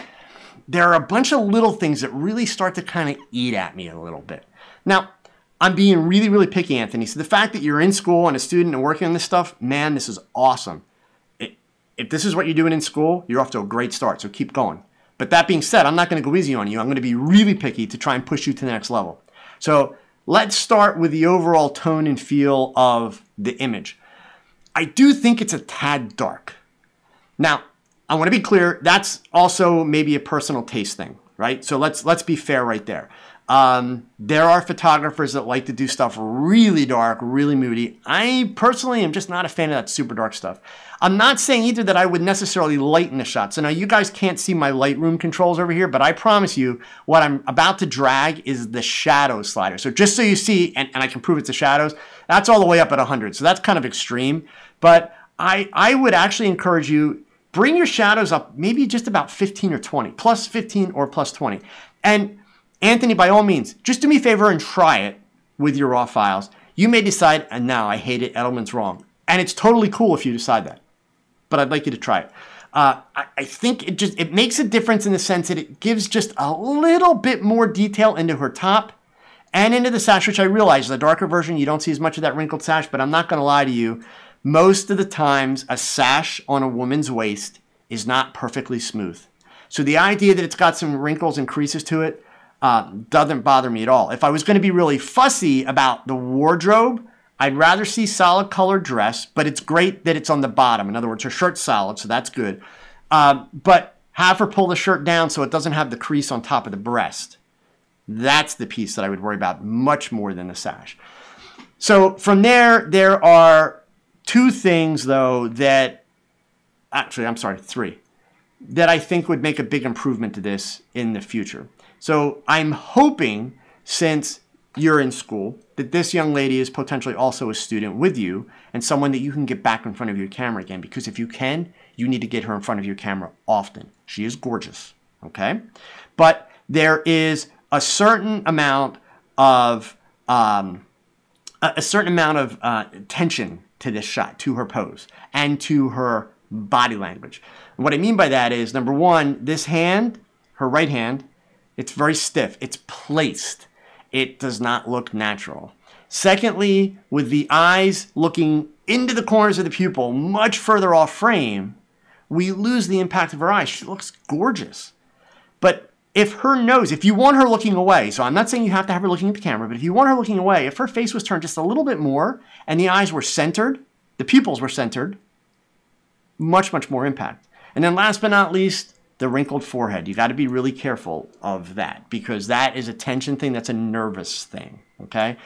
there are a bunch of little things that really start to kind of eat at me a little bit. Now, I'm being really, really picky, Anthony. So the fact that you're in school and a student and working on this stuff, man, this is awesome. If this is what you're doing in school, you're off to a great start, so keep going. But that being said, I'm not going to go easy on you. I'm going to be really picky to try and push you to the next level. So let's start with the overall tone and feel of the image. I do think it's a tad dark. Now, I want to be clear, that's also maybe a personal taste thing, right? So let's be fair right there. There are photographers that like to do stuff really dark, really moody. I personally am just not a fan of that super dark stuff. I'm not saying either that I would necessarily lighten the shot. So now you guys can't see my Lightroom controls over here, but I promise you what I'm about to drag is the shadow slider. So just so you see, and I can prove it's the shadows, that's all the way up at 100. So that's kind of extreme. But I would actually encourage you, bring your shadows up maybe just about 15 or 20, plus 15 or plus 20. And Anthony, by all means, just do me a favor and try it with your raw files. You may decide, and now I hate it, Edelman's wrong. And it's totally cool if you decide that. But I'd like you to try it. I think it makes a difference in the sense that it gives just a little bit more detail into her top and into the sash, which I realize the darker version, you don't see as much of that wrinkled sash, but I'm not going to lie to you. Most of the times, a sash on a woman's waist is not perfectly smooth. So the idea that it's got some wrinkles and creases to it doesn't bother me at all. If I was going to be really fussy about the wardrobe, I'd rather see solid colored dress, but it's great that it's on the bottom. In other words, her shirt's solid, so that's good. But have her pull the shirt down so it doesn't have the crease on top of the breast. That's the piece that I would worry about much more than the sash. So from there are two things, though, that, actually, I'm sorry, three, that I think would make a big improvement to this in the future. So I'm hoping, since you're in school, that this young lady is potentially also a student with you and someone that you can get back in front of your camera again. Because if you can, you need to get her in front of your camera often. She is gorgeous, okay? But there is a certain amount of tension to this shot, to her pose, and to her body language. And what I mean by that is, number one, this hand, her right hand, it's very stiff. It's placed. It does not look natural. Secondly, with the eyes looking into the corners of the pupil, much further off frame, we lose the impact of her eyes. She looks gorgeous. But if her nose, if you want her looking away, so I'm not saying you have to have her looking at the camera, but if you want her looking away, if her face was turned just a little bit more and the eyes were centered, the pupils were centered, much, much more impact. And then last but not least, the wrinkled forehead. You got to be really careful of that because that is a tension thing. That's a nervous thing, okay?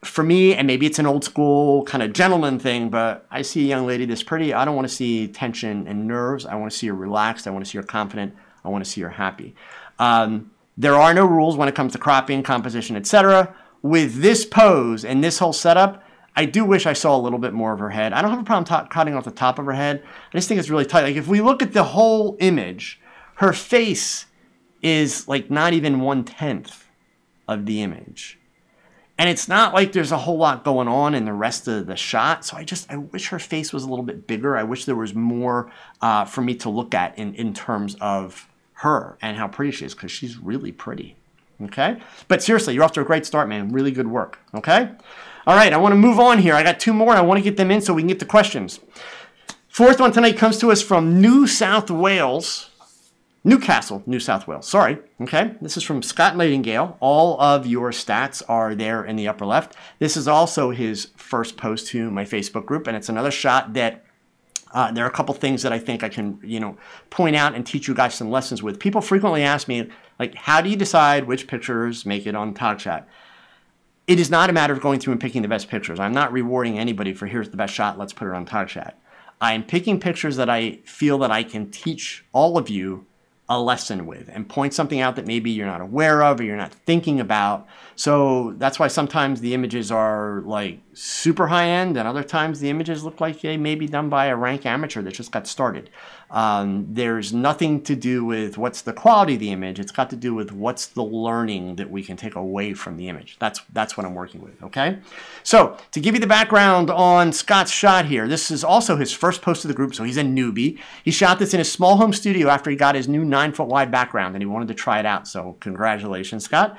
For me, and maybe it's an old school kind of gentleman thing, but I see a young lady this pretty. I don't want to see tension and nerves. I want to see her relaxed. I want to see her confident. I want to see her happy. There are no rules when it comes to cropping, composition, etc. With this pose and this whole setup, I do wish I saw a little bit more of her head. I don't have a problem cutting off the top of her head. I just think it's really tight. Like if we look at the whole image, her face is like not even 1/10 of the image. And it's not like there's a whole lot going on in the rest of the shot. So I wish her face was a little bit bigger. I wish there was more for me to look at in terms of her and how pretty she is, because she's really pretty. Okay? But seriously, you're off to a great start, man. Really good work. Okay? All right, I want to move on here. I got two more. I want to get them in so we can get to questions. Fourth one tonight comes to us from New South Wales. Newcastle, New South Wales. Sorry. Okay. This is from Scott Nightingale. All of your stats are there in the upper left. This is also his first post to my Facebook group, and it's another shot that there are a couple things that I think I can, point out and teach you guys some lessons with. People frequently ask me, like, how do you decide which pictures make it on TogChat? It is not a matter of going through and picking the best pictures. I'm not rewarding anybody for here's the best shot, let's put it on TogChat. I am picking pictures that I feel that I can teach all of you a lesson with and point something out that maybe you're not aware of or you're not thinking about. So that's why sometimes the images are like super high end and other times the images look like they may be done by a rank amateur that just got started. There's nothing to do with what's the quality of the image. It's got to do with what's the learning that we can take away from the image. That's what I'm working with, okay? So to give you the background on Scott's shot here, this is also his first post to the group, so he's a newbie. He shot this in his small home studio after he got his new 9-foot wide background and he wanted to try it out, so congratulations, Scott.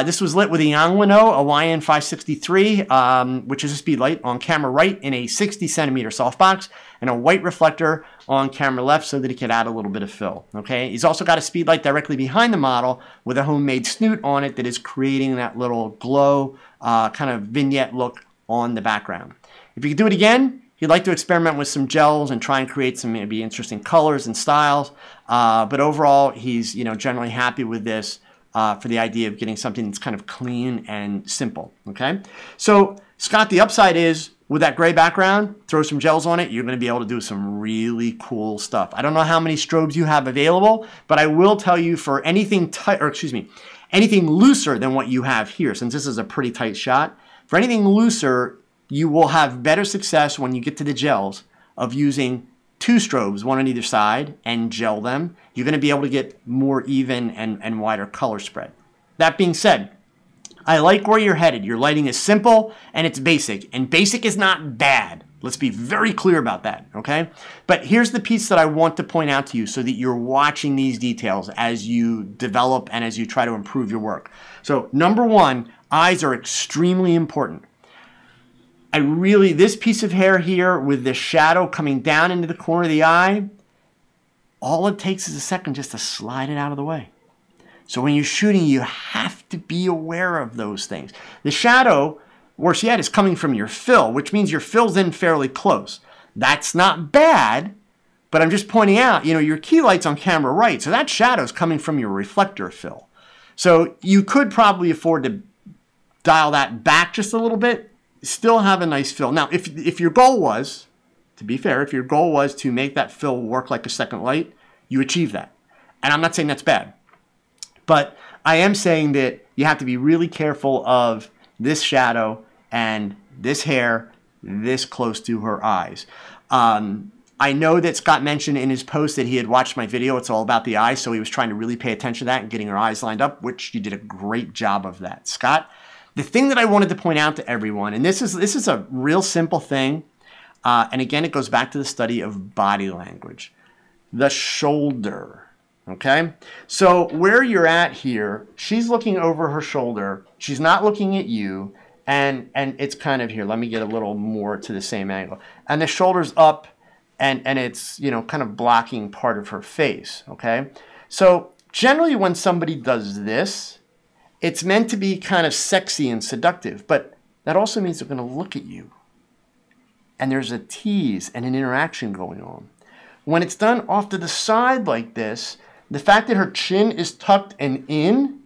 This was lit with a Yangwano, a YN563, which is a speed light on camera right in a 60 centimeter softbox and a white reflector on camera left so that he could add a little bit of fill. Okay, he's also got a speed light directly behind the model with a homemade snoot on it that is creating that little glow kind of vignette look on the background. If you could do it again, he'd like to experiment with some gels and try and create some maybe interesting colors and styles. But overall, he's generally happy with this for the idea of getting something that's kind of clean and simple. Okay, so Scott, the upside is with that gray background, throw some gels on it, you're going to be able to do some really cool stuff. I don't know how many strobes you have available, but I will tell you for anything anything looser than what you have here, since this is a pretty tight shot, for anything looser, you will have better success when you get to the gels of using 2 strobes, one on either side, and gel them. You're going to be able to get more even and wider color spread. That being said, I like where you're headed. Your lighting is simple and it's basic. And basic is not bad. Let's be very clear about that, okay? But here's the piece that I want to point out to you so that you're watching these details as you develop and as you try to improve your work. So number one, eyes are extremely important. This piece of hair here with the shadow coming down into the corner of the eye, all it takes is a second just to slide it out of the way. So when you're shooting, you have to be aware of those things. The shadow, worse yet, is coming from your fill, which means your fill's in fairly close. That's not bad, but I'm just pointing out, your key light's on camera right, so that shadow's coming from your reflector fill. So you could probably afford to dial that back just a little bit, still have a nice fill. Now, if your goal was, to be fair, if your goal was to make that fill work like a second light, you achieve that. And I'm not saying that's bad. But I am saying that you have to be really careful of this shadow and this hair this close to her eyes. I know that Scott mentioned in his post that he had watched my video, It's All About the Eyes, so he was trying to really pay attention to that and getting her eyes lined up, which you did a great job of that. Scott, the thing that I wanted to point out to everyone, and this is a real simple thing, and again, it goes back to the study of body language. The shoulder. Okay? So where you're at here, she's looking over her shoulder. She's not looking at you. And it's kind of here. Let me get a little more to the same angle. And the shoulder's up, and it's, you know, kind of blocking part of her face, okay? So generally when somebody does this, it's meant to be kind of sexy and seductive, but that also means they're going to look at you. And there's a tease and an interaction going on. When it's done off to the side like this, the fact that her chin is tucked and in,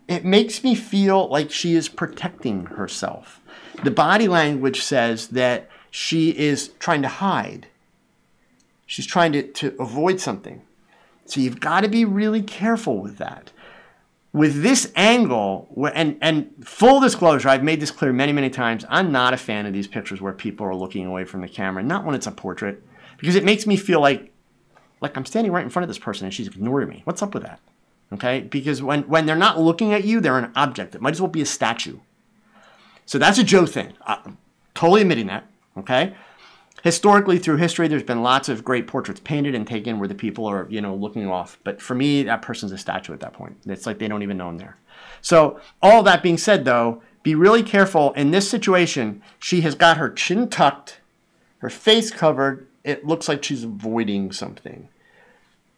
it makes me feel like she is protecting herself. The body language says that she is trying to hide. She's trying to avoid something. So you've got to be really careful with that. With this angle, and full disclosure, I've made this clear many, many times, I'm not a fan of these pictures where people are looking away from the camera, not when it's a portrait, because it makes me feel like I'm standing right in front of this person and she's ignoring me. What's up with that? Okay, because when they're not looking at you, they're an object. It might as well be a statue. So that's a Joe thing. Totally admitting that, okay? Historically, through history, there's been lots of great portraits painted and taken where the people are, you know, looking off. But for me, that person's a statue at that point. It's like they don't even know I'm there. So all that being said, though, be really careful. In this situation, she has got her chin tucked, her face covered. It looks like she's avoiding something.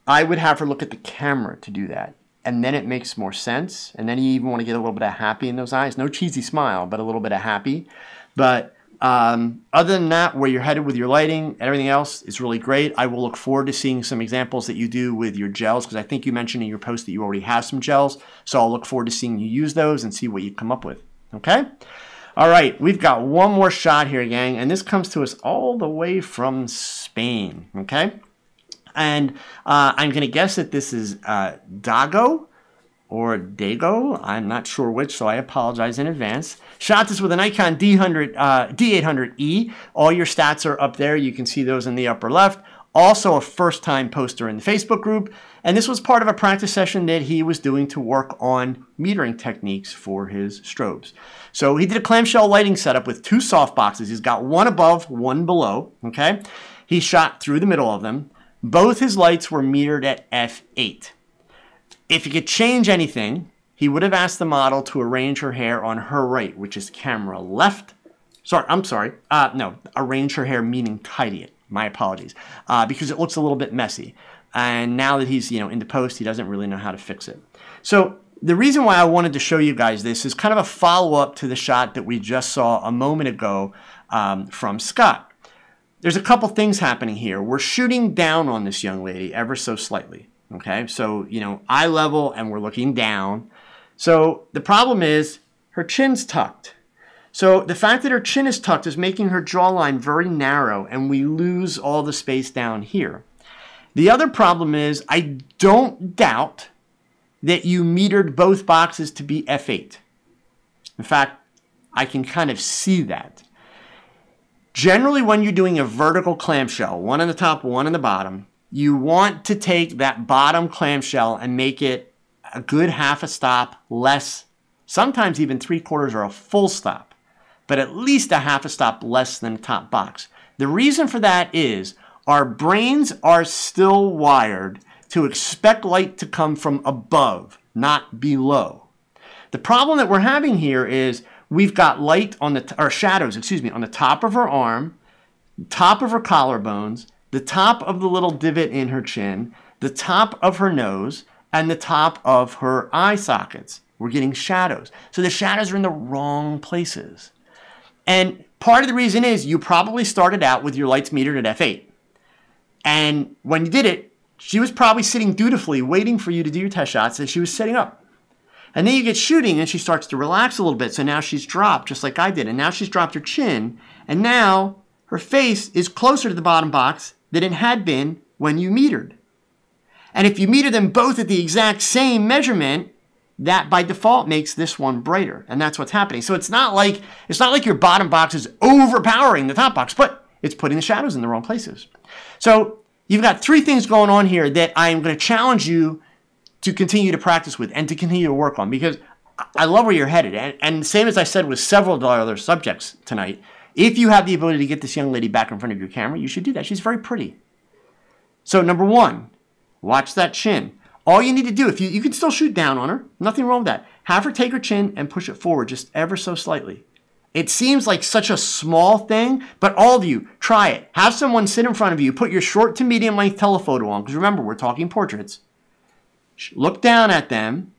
I would have her look at the camera to do that. And then it makes more sense. And then you even want to get a little bit of happy in those eyes. No cheesy smile, but a little bit of happy. But other than that, where you're headed with your lighting and everything else is really great. I will look forward to seeing some examples that you do with your gels, because I think you mentioned in your post that you already have some gels. So I'll look forward to seeing you use those and see what you come up with. Okay? All right, we've got one more shot here, gang. And this comes to us all the way from Spain. Okay? And I'm going to guess that this is Dago or Dago. I'm not sure which, so I apologize in advance. Shot this with a Nikon D800E. All your stats are up there. You can see those in the upper left. Also a first-time poster in the Facebook group. And this was part of a practice session that he was doing to work on metering techniques for his strobes. So he did a clamshell lighting setup with two softboxes. He's got one above, one below. Okay, he shot through the middle of them. Both his lights were metered at f8. If he could change anything, he would have asked the model to arrange her hair on her right, which is camera left. No, arrange her hair meaning tidy it. My apologies. Because it looks a little bit messy. And now that he's, into post, he doesn't really know how to fix it. So the reason why I wanted to show you guys this is kind of a follow-up to the shot that we just saw a moment ago from Scott. There's a couple things happening here. We're shooting down on this young lady ever so slightly. Okay, so, eye level and we're looking down. So the problem is her chin's tucked. So the fact that her chin is tucked is making her jawline very narrow and we lose all the space down here. The other problem is I don't doubt that you metered both boxes to be f8. In fact, I can kind of see that. Generally, when you're doing a vertical clamshell, one on the top, one on the bottom, you want to take that bottom clamshell and make it a good half a stop less, sometimes even 3/4 or a full stop, but at least a half a stop less than the top box. The reason for that is our brains are still wired to expect light to come from above, not below. The problem that we're having here is we've got light on or shadows, on the top of her arm, top of her collarbones, the top of the little divot in her chin, the top of her nose, and the top of her eye sockets. We're getting shadows. So the shadows are in the wrong places. And part of the reason is you probably started out with your lights metered at f8. And when you did it, she was probably sitting dutifully waiting for you to do your test shots as she was setting up. And then you get shooting and she starts to relax a little bit. So now she's dropped just like I did. And now she's dropped her chin. And now her face is closer to the bottom box than it had been when you metered. And if you meter them both at the exact same measurement, that by default makes this one brighter. And that's what's happening. So it's not like your bottom box is overpowering the top box, but it's putting the shadows in the wrong places. So you've got three things going on here that I'm going to challenge you to continue to practice with and to continue to work on, because I love where you're headed. And same as I said with several other subjects tonight, if you have the ability to get this young lady back in front of your camera, you should do that. She's very pretty. So number one, Watch that chin. All you need to do, if you can still shoot down on her, nothing wrong with that. Have her take her chin and push it forward just ever so slightly. It seems like such a small thing, but all of you, try it. Have someone sit in front of you, put your short to medium length telephoto on, because remember, we're talking portraits. Look down at them,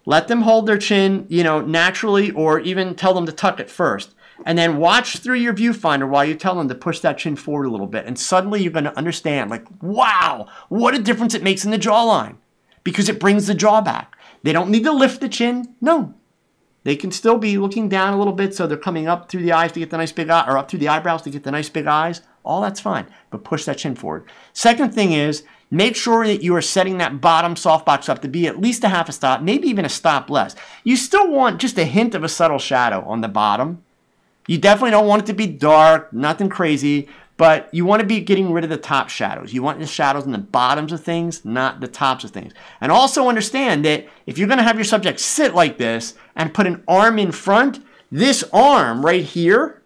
let them hold their chin, naturally, or even tell them to tuck it first. And then watch through your viewfinder while you tell them to push that chin forward a little bit. And suddenly you're going to understand, like, wow, what a difference it makes in the jawline. Because it brings the jaw back. They don't need to lift the chin. No. They can still be looking down a little bit so they're coming up through the eyes to get the nice big eye, or up through the eyebrows to get the nice big eyes. All that's fine, but push that chin forward. Second thing is, make sure that you are setting that bottom softbox up to be at least a half a stop, maybe even a stop less. You still want just a hint of a subtle shadow on the bottom. You definitely don't want it to be dark, nothing crazy, but you want to be getting rid of the top shadows. You want the shadows in the bottoms of things, not the tops of things. And also understand that if you're going to have your subject sit like this and put an arm in front, this arm right here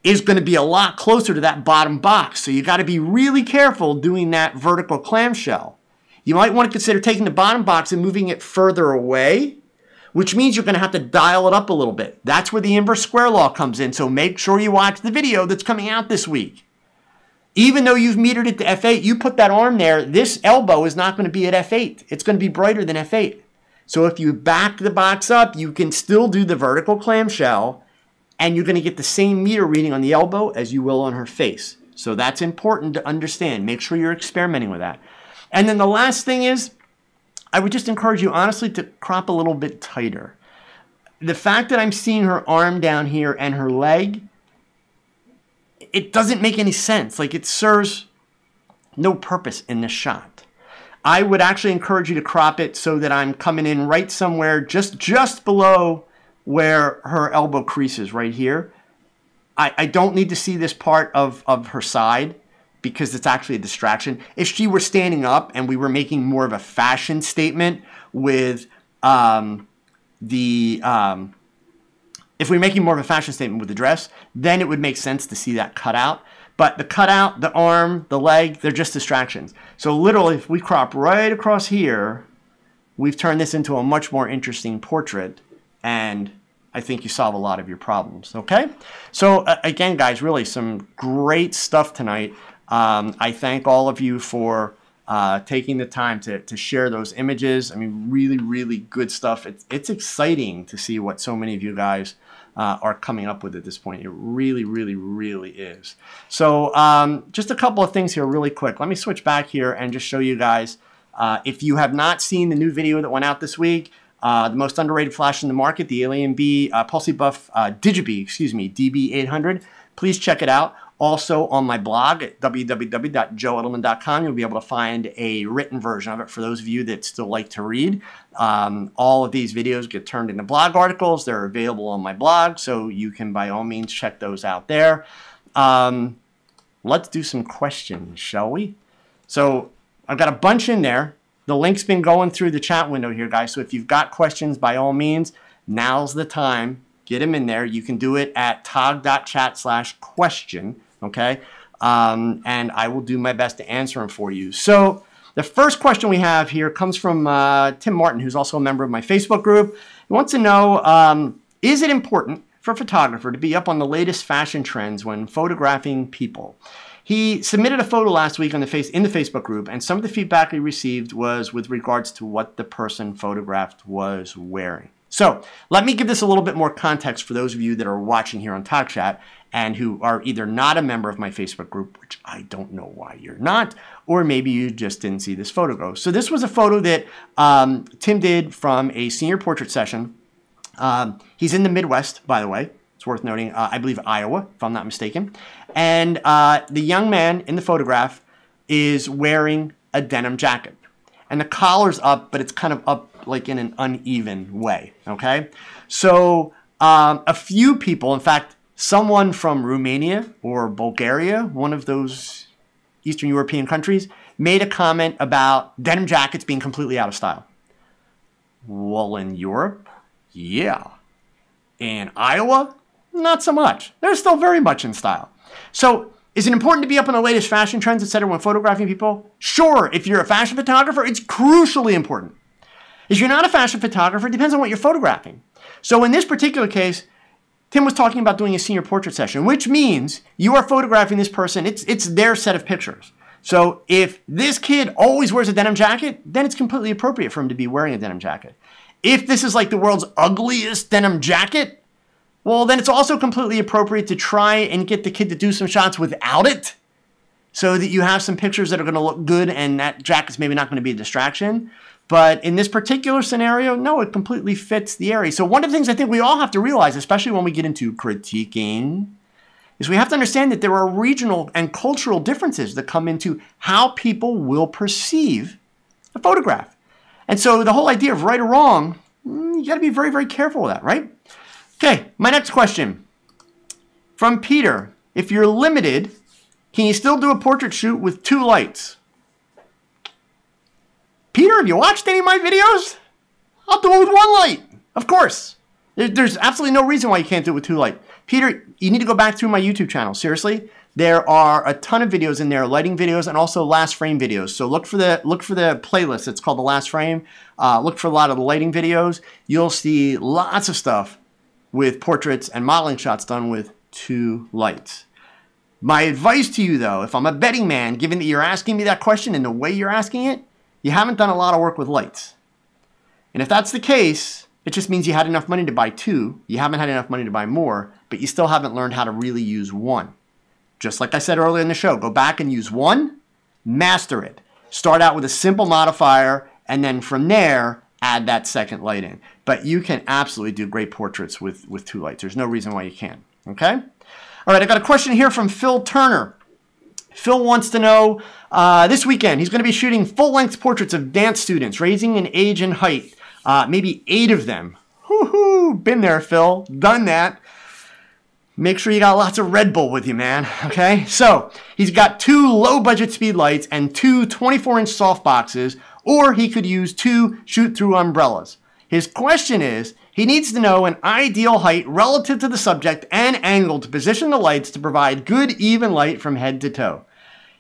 is going to be a lot closer to that bottom box. So you got to be really careful doing that vertical clamshell. You might want to consider taking the bottom box and moving it further away, which means you're going to have to dial it up a little bit. That's where the inverse square law comes in. So make sure you watch the video that's coming out this week. Even though you've metered it to f8, you put that arm there, this elbow is not going to be at f8. It's going to be brighter than f8. So if you back the box up, you can still do the vertical clamshell, and you're going to get the same meter reading on the elbow as you will on her face. So that's important to understand. Make sure you're experimenting with that. And then the last thing is, I would just encourage you, honestly, to crop a little bit tighter. The fact that I'm seeing her arm down here and her leg, it doesn't make any sense. Like, it serves no purpose in this shot. I would actually encourage you to crop it so that I'm coming in right somewhere just below where her elbow crease is, right here. I don't need to see this part of her side because it's actually a distraction. If she were standing up and we were making more of a fashion statement with if we're making more of a fashion statement with the dress, then it would make sense to see that cutout. But the cutout, the arm, the leg, they're just distractions. So literally, if we crop right across here, we've turned this into a much more interesting portrait, and I think you solve a lot of your problems, okay? So again, guys, really some great stuff tonight. I thank all of you for taking the time to share those images. I mean, really, really good stuff. It's exciting to see what so many of you guys are coming up with at this point. It really, really, really is. So just a couple of things here really quick. Let me switch back here and just show you guys. If you have not seen the new video that went out this week, the most underrated flash in the market, the Alien B Pulse Buff Digibee, DB800, please check it out. Also on my blog at www.joeedelman.com, you'll be able to find a written version of it for those of you that still like to read. All of these videos get turned into blog articles. They're available on my blog, so you can by all means check those out there. Let's do some questions, shall we? So I've got a bunch in there. The link's been going through the chat window here, guys, so if you've got questions, by all means, now's the time. Get them in there. You can do it at tog.chat/question. Okay, and I will do my best to answer them for you. So the first question we have here comes from Tim Martin, who's also a member of my Facebook group. He wants to know, is it important for a photographer to be up on the latest fashion trends when photographing people? He submitted a photo last week in the Facebook group, and some of the feedback he received was with regards to what the person photographed was wearing. So let me give this a little bit more context for those of you that are watching here on TogChat and who are either not a member of my Facebook group, which I don't know why you're not, or maybe you just didn't see this photo. So this was a photo that Tim did from a senior portrait session. He's in the Midwest, by the way. It's worth noting, I believe Iowa, if I'm not mistaken. And the young man in the photograph is wearing a denim jacket. And the collar's up, but it's kind of up like in an uneven way, okay? So a few people, in fact, someone from Romania or Bulgaria, one of those Eastern European countries, made a comment about denim jackets being completely out of style. Well, in Europe, yeah. In Iowa, not so much. They're still very much in style. So Is it important to be up on the latest fashion trends, etc. when photographing people? Sure, if you're a fashion photographer, it's crucially important. If you're not a fashion photographer, it depends on what you're photographing. So in this particular case, Tim was talking about doing a senior portrait session, which means you are photographing this person. It's their set of pictures. So if this kid always wears a denim jacket, then it's completely appropriate for him to be wearing a denim jacket. If this is like the world's ugliest denim jacket, well, then it's also completely appropriate to try and get the kid to do some shots without it so that you have some pictures that are going to look good and that jacket's maybe not going to be a distraction. But in this particular scenario, no, it completely fits the area. So one of the things I think we all have to realize, especially when we get into critiquing, is we have to understand that there are regional and cultural differences that come into how people will perceive a photograph. And so the whole idea of right or wrong, you got to be very, very careful with that, right? Okay, my next question. From Peter, if you're limited, can you still do a portrait shoot with 2 lights? Peter, have you watched any of my videos? I'll do it with 1 light, of course. There's absolutely no reason why you can't do it with 2 lights. Peter, you need to go back through my YouTube channel, seriously. There are a ton of videos in there, lighting videos and also last frame videos. So look for the playlist. It's called The Last Frame. Look for a lot of the lighting videos. You'll see lots of stuff with portraits and modeling shots done with 2 lights. My advice to you, though, if I'm a betting man, given that you're asking me that question and the way you're asking it, you haven't done a lot of work with lights. And if that's the case, it just means you had enough money to buy 2. You haven't had enough money to buy more, but you still haven't learned how to really use 1. Just like I said earlier in the show, go back and use 1, master it. Start out with a simple modifier, and then from there, add that second light in. But you can absolutely do great portraits with 2 lights. There's no reason why you can't, okay? All right, I got a question here from Phil Turner. Phil wants to know, this weekend, he's going to be shooting full-length portraits of dance students, ranging in age and height, maybe 8 of them. Woo-hoo, been there, Phil, done that. Make sure you got lots of Red Bull with you, man, okay? So, he's got 2 low-budget speed lights and 2 24-inch softboxes, or he could use 2 shoot-through umbrellas. His question is, he needs to know an ideal height relative to the subject and angle to position the lights to provide good, even light from head to toe.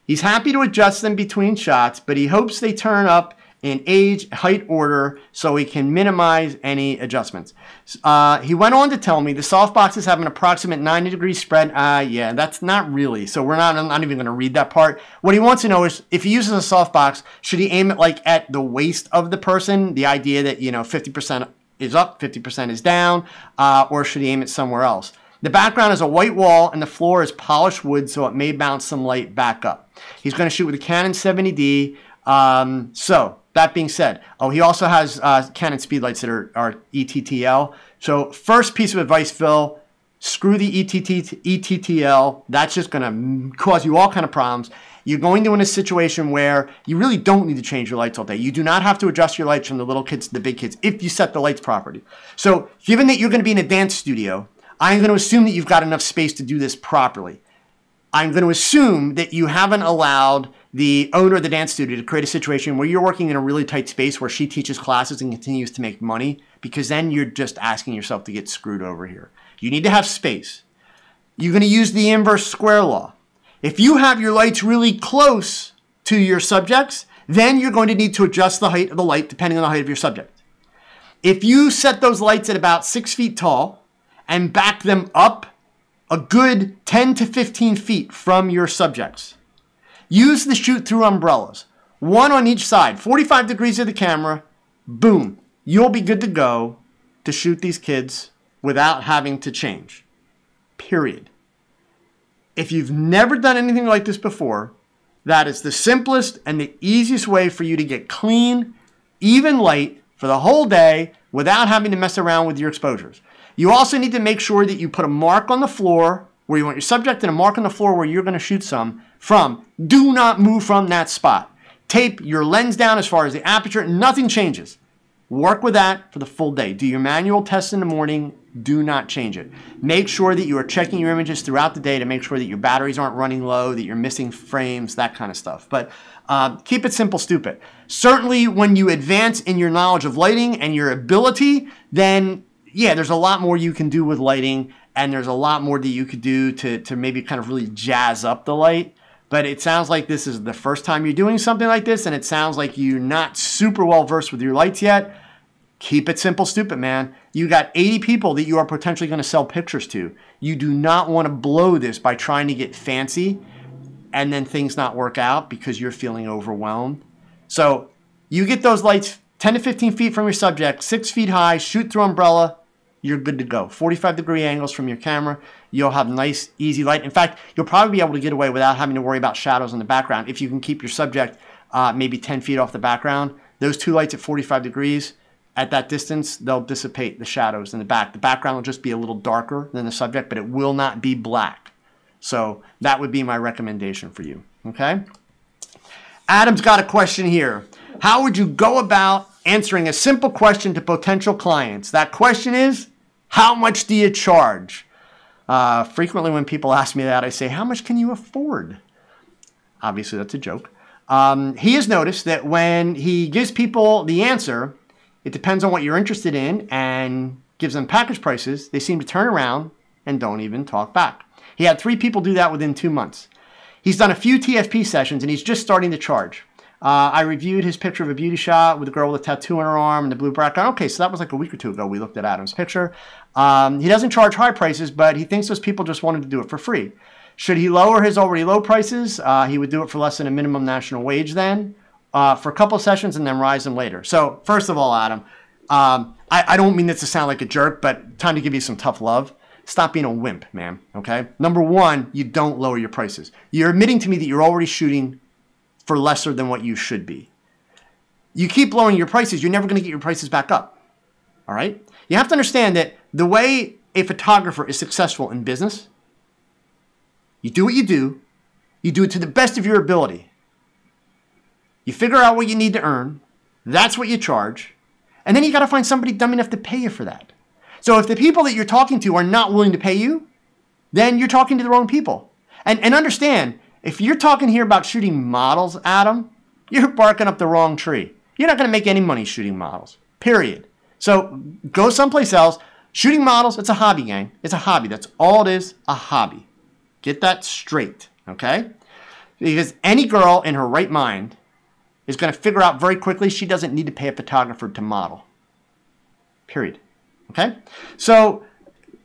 He's happy to adjust them between shots, but he hopes they turn up in age, height order so he can minimize any adjustments. He went on to tell me the softboxes have an approximate 90-degree spread. Yeah, that's not really. So I'm not even going to read that part. What he wants to know is if he uses a softbox, should he aim it like at the waist of the person? The idea that, 50% is up, 50% is down, or should he aim it somewhere else? The background is a white wall and the floor is polished wood, so it may bounce some light back up. He's going to shoot with a Canon 70D. So that being said, he also has Canon speedlights that are ETTL. So first piece of advice, Phil, screw the ETTL. That's just going to cause you all kind of problems. You're going to in a situation where you really don't need to change your lights all day. You do not have to adjust your lights from the little kids to the big kids if you set the lights properly. So given that you're going to be in a dance studio, I'm going to assume that you've got enough space to do this properly. I'm going to assume that you haven't allowed the owner of the dance studio to create a situation where you're working in a really tight space where she teaches classes and continues to make money, because then you're just asking yourself to get screwed over here. You need to have space. You're going to use the inverse square law. If you have your lights really close to your subjects, then you're going to need to adjust the height of the light depending on the height of your subject. If you set those lights at about 6 feet tall and back them up a good 10 to 15 feet from your subjects, use the shoot-through umbrellas, 1 on each side, 45 degrees of the camera, boom, you'll be good to go to shoot these kids without having to change, period. If you've never done anything like this before, that is the simplest and the easiest way for you to get clean, even light for the whole day without having to mess around with your exposures. You also need to make sure that you put a mark on the floor where you want your subject and a mark on the floor where you're going to shoot some from. Do not move from that spot. Tape your lens down as far as the aperture. Nothing changes. Work with that for the full day. Do your manual tests in the morning. Do not change it. Make sure that you are checking your images throughout the day to make sure that your batteries aren't running low, that you're missing frames, that kind of stuff. But keep it simple, stupid. Certainly when you advance in your knowledge of lighting and your ability, then yeah, there's a lot more you can do with lighting and there's a lot more that you could do to maybe kind of really jazz up the light. But it sounds like this is the first time you're doing something like this, and it sounds like you're not super well versed with your lights yet. Keep it simple, stupid, man. You got 80 people that you are potentially going to sell pictures to. You do not want to blow this by trying to get fancy and then things not work out because you're feeling overwhelmed. So you get those lights 10 to 15 feet from your subject, 6 feet high, shoot through umbrella, you're good to go. 45-degree angles from your camera. You'll have nice, easy light. In fact, you'll probably be able to get away without having to worry about shadows in the background. If you can keep your subject maybe 10 feet off the background, those two lights at 45 degrees, at that distance, they'll dissipate the shadows in the back. The background will just be a little darker than the subject, but it will not be black. So that would be my recommendation for you, okay? Adam's got a question here. How would you go about answering a simple question to potential clients? That question is, how much do you charge? Frequently when people ask me that, I say, how much can you afford? Obviously, that's a joke. He has noticed that when he gives people the answer, it depends on what you're interested in, and gives them package prices, they seem to turn around and don't even talk back. He had 3 people do that within 2 months. He's done a few TFP sessions, and he's just starting to charge. I reviewed his picture of a beauty shot with a girl with a tattoo on her arm and the blue background. Okay, so that was like a week or 2 ago. We looked at Adam's picture. He doesn't charge high prices, but he thinks those people just wanted to do it for free. Should he lower his already low prices? He would do it for less than a minimum national wage then, for a couple of sessions, and then rise them later. So first of all, Adam, I don't mean this to sound like a jerk, but time to give you some tough love. Stop being a wimp, man, okay? Number one, you don't lower your prices. You're admitting to me that you're already shooting for lesser than what you should be. You keep lowering your prices, you're never going to get your prices back up, all right? You have to understand that the way a photographer is successful in business, you do what you do it to the best of your ability. You figure out what you need to earn, that's what you charge, and then you got to find somebody dumb enough to pay you for that. So if the people that you're talking to are not willing to pay you, then you're talking to the wrong people. And understand, if you're talking here about shooting models, Adam, you're barking up the wrong tree. You're not going to make any money shooting models, period. So go someplace else. Shooting models, it's a hobby, gang. It's a hobby. That's all it is, a hobby. Get that straight, okay? Because any girl in her right mind is going to figure out very quickly she doesn't need to pay a photographer to model, period. Okay? So,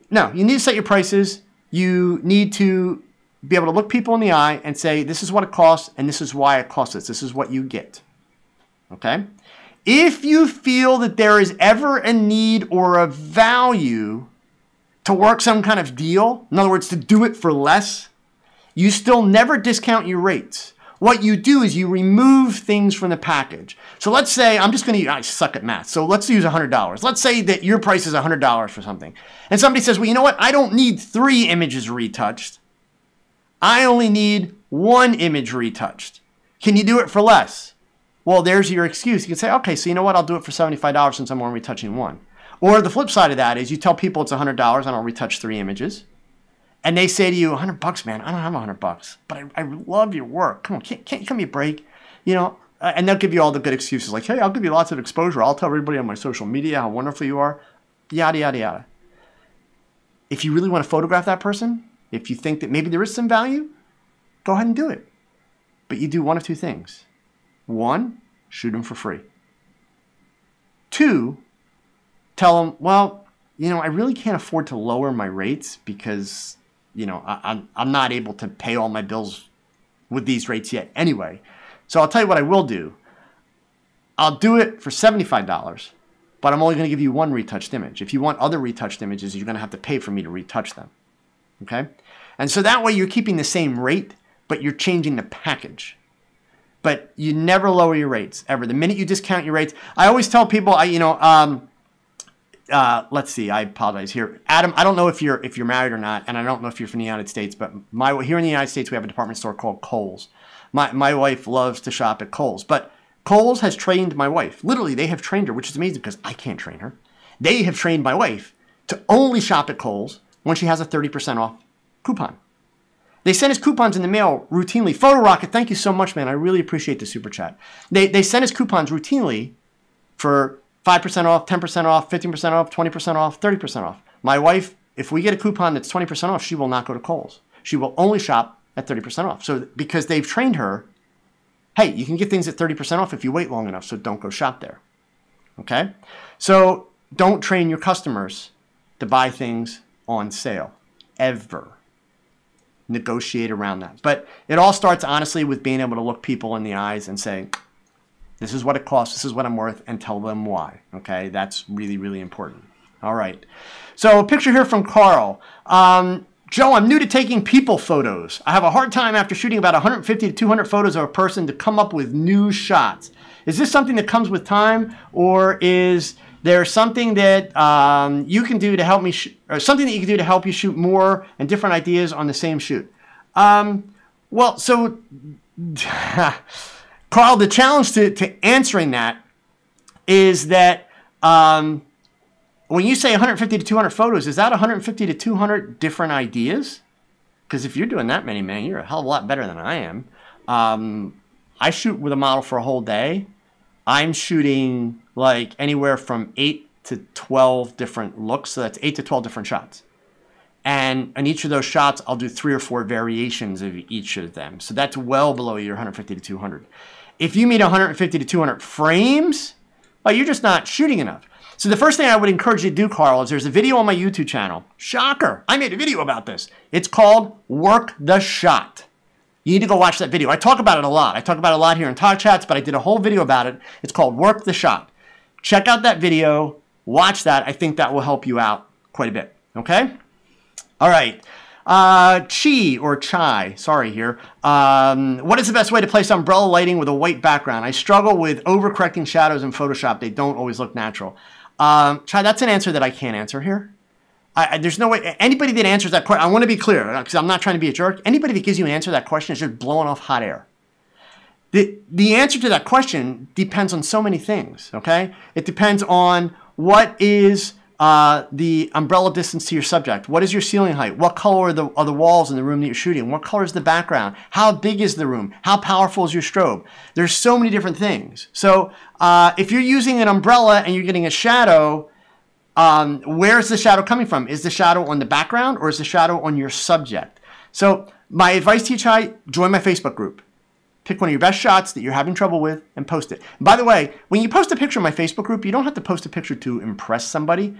no, you need to set your prices. You need to be able to look people in the eye and say, this is what it costs, and this is why it costs this. This is what you get. Okay? If you feel that there is ever a need or a value to work some kind of deal, in other words, to do it for less, you still never discount your rates. What you do is you remove things from the package. So let's say, I suck at math, so let's use $100. Let's say that your price is $100 for something. And somebody says, well, you know what? I don't need 3 images retouched. I only need 1 image retouched. Can you do it for less? Well, there's your excuse. You can say, okay, so you know what? I'll do it for $75 since I'm only retouching 1. Or the flip side of that is you tell people it's $100 and I'll retouch 3 images. And they say to you, $100, man, I don't have $100, but I love your work. Come on, can't you give me a break? You know, and they'll give you all the good excuses like, hey, I'll give you lots of exposure. I'll tell everybody on my social media how wonderful you are, yada, yada, yada. If you really want to photograph that person, if you think that maybe there is some value, go ahead and do it. But you do one of 2 things. 1, shoot them for free. 2, tell them, well, you know, I really can't afford to lower my rates because, you know, I'm not able to pay all my bills with these rates yet anyway. So I'll tell you what I will do. I'll do it for $75, but I'm only going to give you 1 retouched image. If you want other retouched images, you're going to have to pay for me to retouch them. Okay? And so that way you're keeping the same rate, but you're changing the package. But you never lower your rates, ever. The minute you discount your rates, I always tell people, let's see, I apologize here. Adam, I don't know if you're married or not, and I don't know if you're from the United States, but here in the United States, we have a department store called Kohl's. My wife loves to shop at Kohl's, but Kohl's has trained my wife. Literally, they have trained her, which is amazing because I can't train her. They have trained my wife to only shop at Kohl's when she has a 30% off coupon. They send us coupons in the mail routinely. Photo Rocket, thank you so much, man. I really appreciate the super chat. They send us coupons routinely for 5% off, 10% off, 15% off, 20% off, 30% off. My wife if we get a coupon that's 20% off, she will not go to Kohl's. She will only shop at 30% off. So because they've trained her, hey, you can get things at 30% off if you wait long enough, so don't go shop there. Okay? So don't train your customers to buy things on sale, ever. Negotiate around that. But it all starts, honestly, with being able to look people in the eyes and say, this is what it costs, this is what I'm worth, and tell them why. Okay? That's really, really important. All right. So a picture here from Carl. Joe, I'm new to taking people photos. I have a hard time after shooting about 150 to 200 photos of a person to come up with new shots. Is this something that comes with time, or is there something that you can do to help me, or something that you can do to help you shoot more and different ideas on the same shoot? Well, so Carl, the challenge to answering that is that when you say 150 to 200 photos, is that 150 to 200 different ideas? Because if you're doing that many, man, you're a hell of a lot better than I am. I shoot with a model for a whole day. I'm shooting like anywhere from 8 to 12 different looks. So that's 8 to 12 different shots. And in each of those shots, I'll do 3 or 4 variations of each of them. So that's well below your 150 to 200. If you meet 150 to 200 frames, well, you're just not shooting enough. So the first thing I would encourage you to do, Carl, is there's a video on my YouTube channel. Shocker! I made a video about this. It's called Work the Shot. You need to go watch that video. I talk about it a lot. I talk about it a lot here in TogChats, but I did a whole video about it. It's called Work the Shot. Check out that video. Watch that. I think that will help you out quite a bit. Okay? All right. Chai, sorry here. What is the best way to place umbrella lighting with a white background? I struggle with overcorrecting shadows in Photoshop. They don't always look natural. Chai, that's an answer that I can't answer here. There's no way. Anybody that answers that question, I want to be clear, because I'm not trying to be a jerk. Anybody that gives you an answer to that question is just blowing off hot air. The answer to that question depends on so many things, okay? It depends on what is the umbrella distance to your subject. What is your ceiling height? What color are the walls in the room that you're shooting? What color is the background? How big is the room? How powerful is your strobe? There's so many different things. So if you're using an umbrella and you're getting a shadow, where's the shadow coming from? Is the shadow on the background or is the shadow on your subject? So my advice to you, Chai, join my Facebook group. Pick one of your best shots that you're having trouble with and post it. And by the way, when you post a picture in my Facebook group, you don't have to post a picture to impress somebody,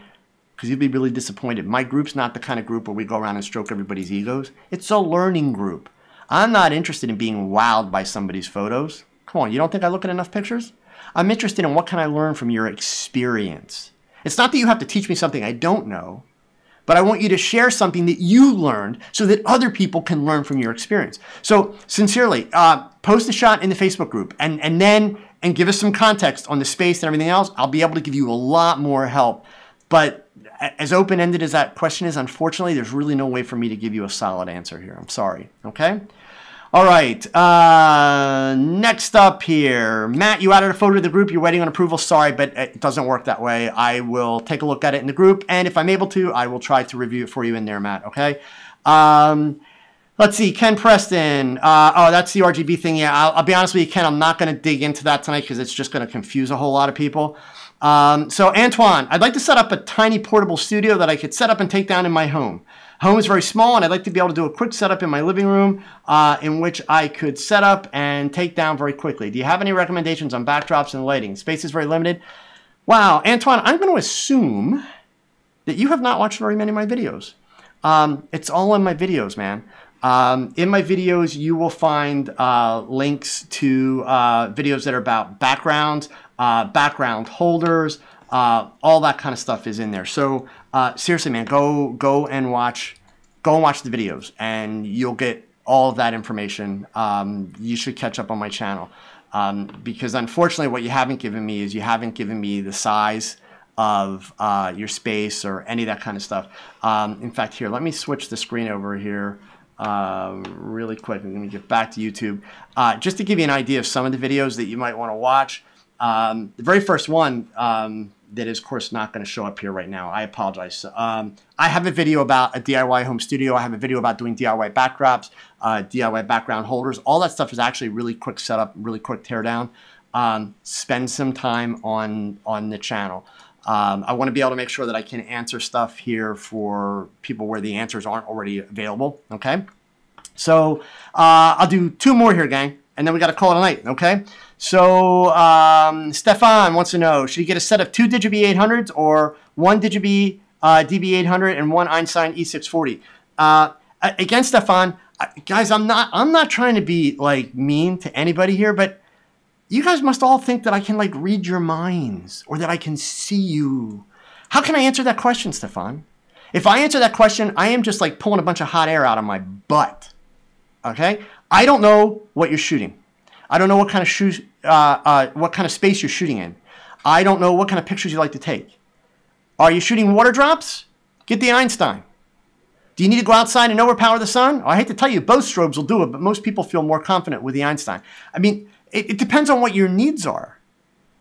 because you'll be really disappointed. My group's not the kind of group where we go around and stroke everybody's egos. It's a learning group. I'm not interested in being wowed by somebody's photos. Come on, you don't think I look at enough pictures? I'm interested in what can I learn from your experience. It's not that you have to teach me something I don't know, but I want you to share something that you learned so that other people can learn from your experience. So sincerely, post a shot in the Facebook group and give us some context on the space and everything else. I'll be able to give you a lot more help. But as open-ended as that question is, unfortunately, there's really no way for me to give you a solid answer here. I'm sorry, okay? All right, next up here. Matt, you added a photo to the group. You're waiting on approval. Sorry, but it doesn't work that way. I will take a look at it in the group, and if I'm able to, I will try to review it for you in there, Matt, okay? Let's see, Ken Preston. Oh, that's the RGB thing. Yeah, I'll be honest with you, Ken, I'm not going to dig into that tonight because it's just going to confuse a whole lot of people. So Antoine, I'd like to set up a tiny portable studio that I could set up and take down in my home. Home is very small, and I'd like to be able to do a quick setup in my living room in which I could set up and take down very quickly. Do you have any recommendations on backdrops and lighting? Space is very limited. Wow, Antoine, I'm going to assume that you have not watched very many of my videos. It's all in my videos, man. In my videos, you will find links to videos that are about backgrounds, background holders, all that kind of stuff is in there. So seriously, man, go and watch the videos, and you'll get all of that information. You should catch up on my channel because unfortunately, what you haven't given me is you haven't given me the size of your space or any of that kind of stuff. In fact, here, let me switch the screen over here really quick. I'm going to get back to YouTube just to give you an idea of some of the videos that you might want to watch. The very first one that is, of course, not going to show up here right now. I apologize. I have a video about a DIY home studio. I have a video about doing DIY backdrops, DIY background holders. All that stuff is actually really quick setup, really quick teardown. Spend some time on the channel. I want to be able to make sure that I can answer stuff here for people where the answers aren't already available, okay? So I'll do 2 more here, gang, and then we got to call it a night, okay? So Stefan wants to know, should you get a set of 2 Digibee 800s or 1 Digibee DB800 and 1 Einstein E640? Again, Stefan, guys, I'm not trying to be like mean to anybody here, but you guys must all think that I can like read your minds or that I can see you. How can I answer that question, Stefan? If I answer that question, I am just like pulling a bunch of hot air out of my butt. Okay? I don't know what you're shooting. I don't know what kind of what kind of space you're shooting in. I don't know what kind of pictures you like to take. Are you shooting water drops? Get the Einstein. Do you need to go outside and overpower the sun? I hate to tell you, both strobes will do it, but most people feel more confident with the Einstein. I mean, it depends on what your needs are.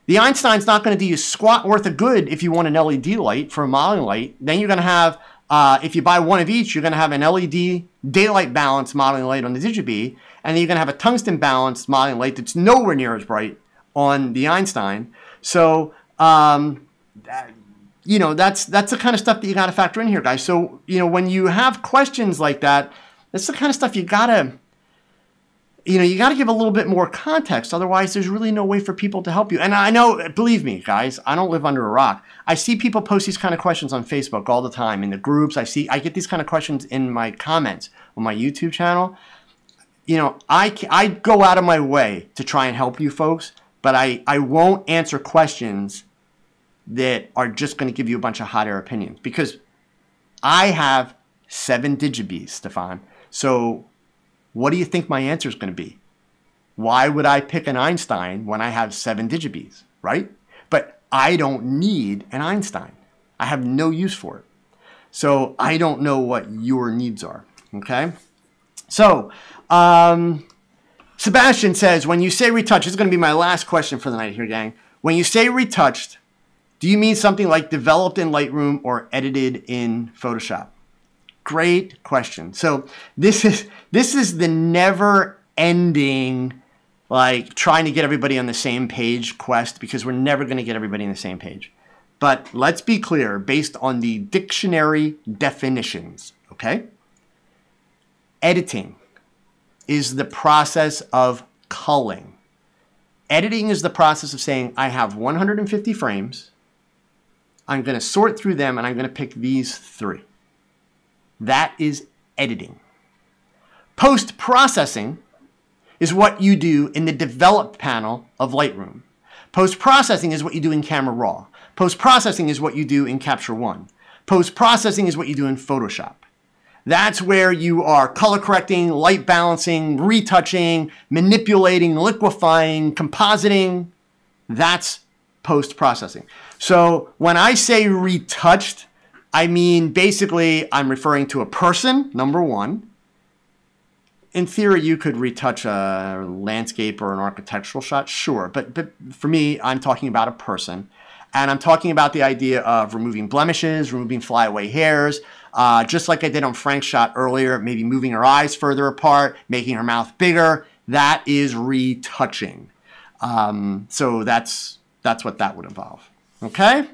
The Einstein's not going to do you squat worth of good if you want an LED light for a modeling light. Then you're going to have, if you buy one of each, you're going to have an LED daylight balanced modeling light on the Digibee, and then you're going to have a tungsten balanced modeling light that's nowhere near as bright on the Einstein. So, you know, that's the kind of stuff that you got to factor in here, guys. So, you know, when you have questions like that, that's the kind of stuff you got to, you know, you got to give a little bit more context. Otherwise, there's really no way for people to help you. And I know, believe me, guys, I don't live under a rock. I see people post these kind of questions on Facebook all the time in the groups. I get these kind of questions in my comments on my YouTube channel. You know, I go out of my way to try and help you folks, but I won't answer questions that are just going to give you a bunch of hot air opinions, because I have 7 Digibees, Stefan. So what do you think my answer is going to be? Why would I pick an Einstein when I have 7 Digibees, right? But I don't need an Einstein. I have no use for it. So I don't know what your needs are, okay? So Sebastian says, when you say retouched, this is going to be my last question for the night here, gang. When you say retouched, do you mean something like developed in Lightroom or edited in Photoshop? Great question. So this is the never-ending, like, trying to get everybody on the same page quest, because we're never going to get everybody on the same page. But let's be clear, based on the dictionary definitions, okay? Editing is the process of culling. Editing is the process of saying, I have 150 frames. I'm going to sort through them, and I'm going to pick these 3. That is editing. Post-processing is what you do in the developed panel of Lightroom. Post-processing is what you do in Camera Raw. Post-processing is what you do in Capture One. Post-processing is what you do in Photoshop. That's where you are color correcting, light balancing, retouching, manipulating, liquefying, compositing. That's post-processing. So when I say retouched, I mean, basically, I'm referring to a person, number one. In theory, you could retouch a landscape or an architectural shot, sure. But for me, I'm talking about a person. And I'm talking about the idea of removing blemishes, removing flyaway hairs, just like I did on Frank's shot earlier, maybe moving her eyes further apart, making her mouth bigger. That is retouching. So that's what that would involve. Okay?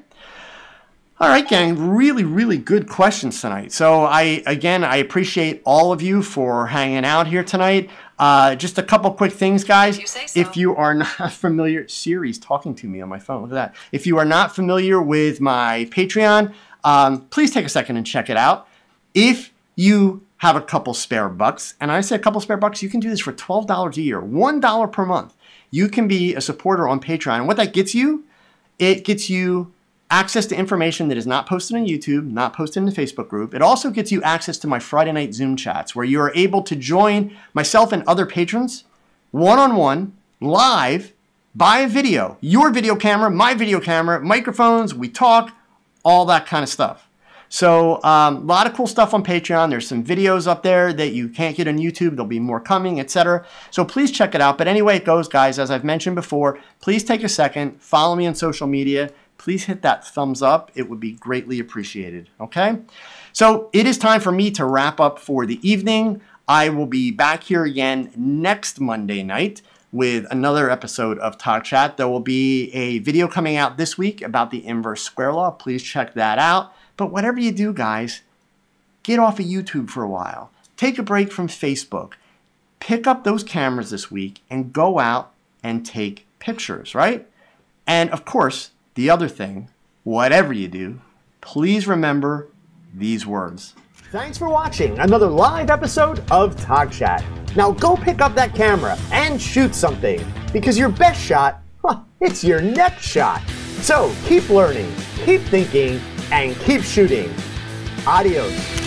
All right, gang, really, really good questions tonight. So I appreciate all of you for hanging out here tonight. Just a couple quick things, guys. If you say so. If you are not familiar, Siri's talking to me on my phone, look at that. If you are not familiar with my Patreon, please take a second and check it out. If you have a couple spare bucks, and I say a couple spare bucks, you can do this for $12 a year, $1 per month. You can be a supporter on Patreon. And what that gets you, it gets you access to information that is not posted on YouTube, not posted in the Facebook group. It also gets you access to my Friday night Zoom chats, where you are able to join myself and other patrons one-on-one, live, by video. Your video camera, my video camera, microphones, we talk, all that kind of stuff. So a lot of cool stuff on Patreon. There's some videos up there that you can't get on YouTube. There'll be more coming, etc. So please check it out. But anyway it goes, guys, as I've mentioned before, please take a second, follow me on social media. Please hit that thumbs up. It would be greatly appreciated, okay? So it is time for me to wrap up for the evening. I will be back here again next Monday night. with another episode of TogChat. There will be a video coming out this week about the inverse square law. Please check that out. But whatever you do, guys, get off of YouTube for a while. Take a break from Facebook. Pick up those cameras this week and go out and take pictures, right? And of course, the other thing, whatever you do, please remember these words. Thanks for watching another live episode of TogChat. Now go pick up that camera and shoot something, because your best shot, it's your next shot. So keep learning, keep thinking, and keep shooting. Adios.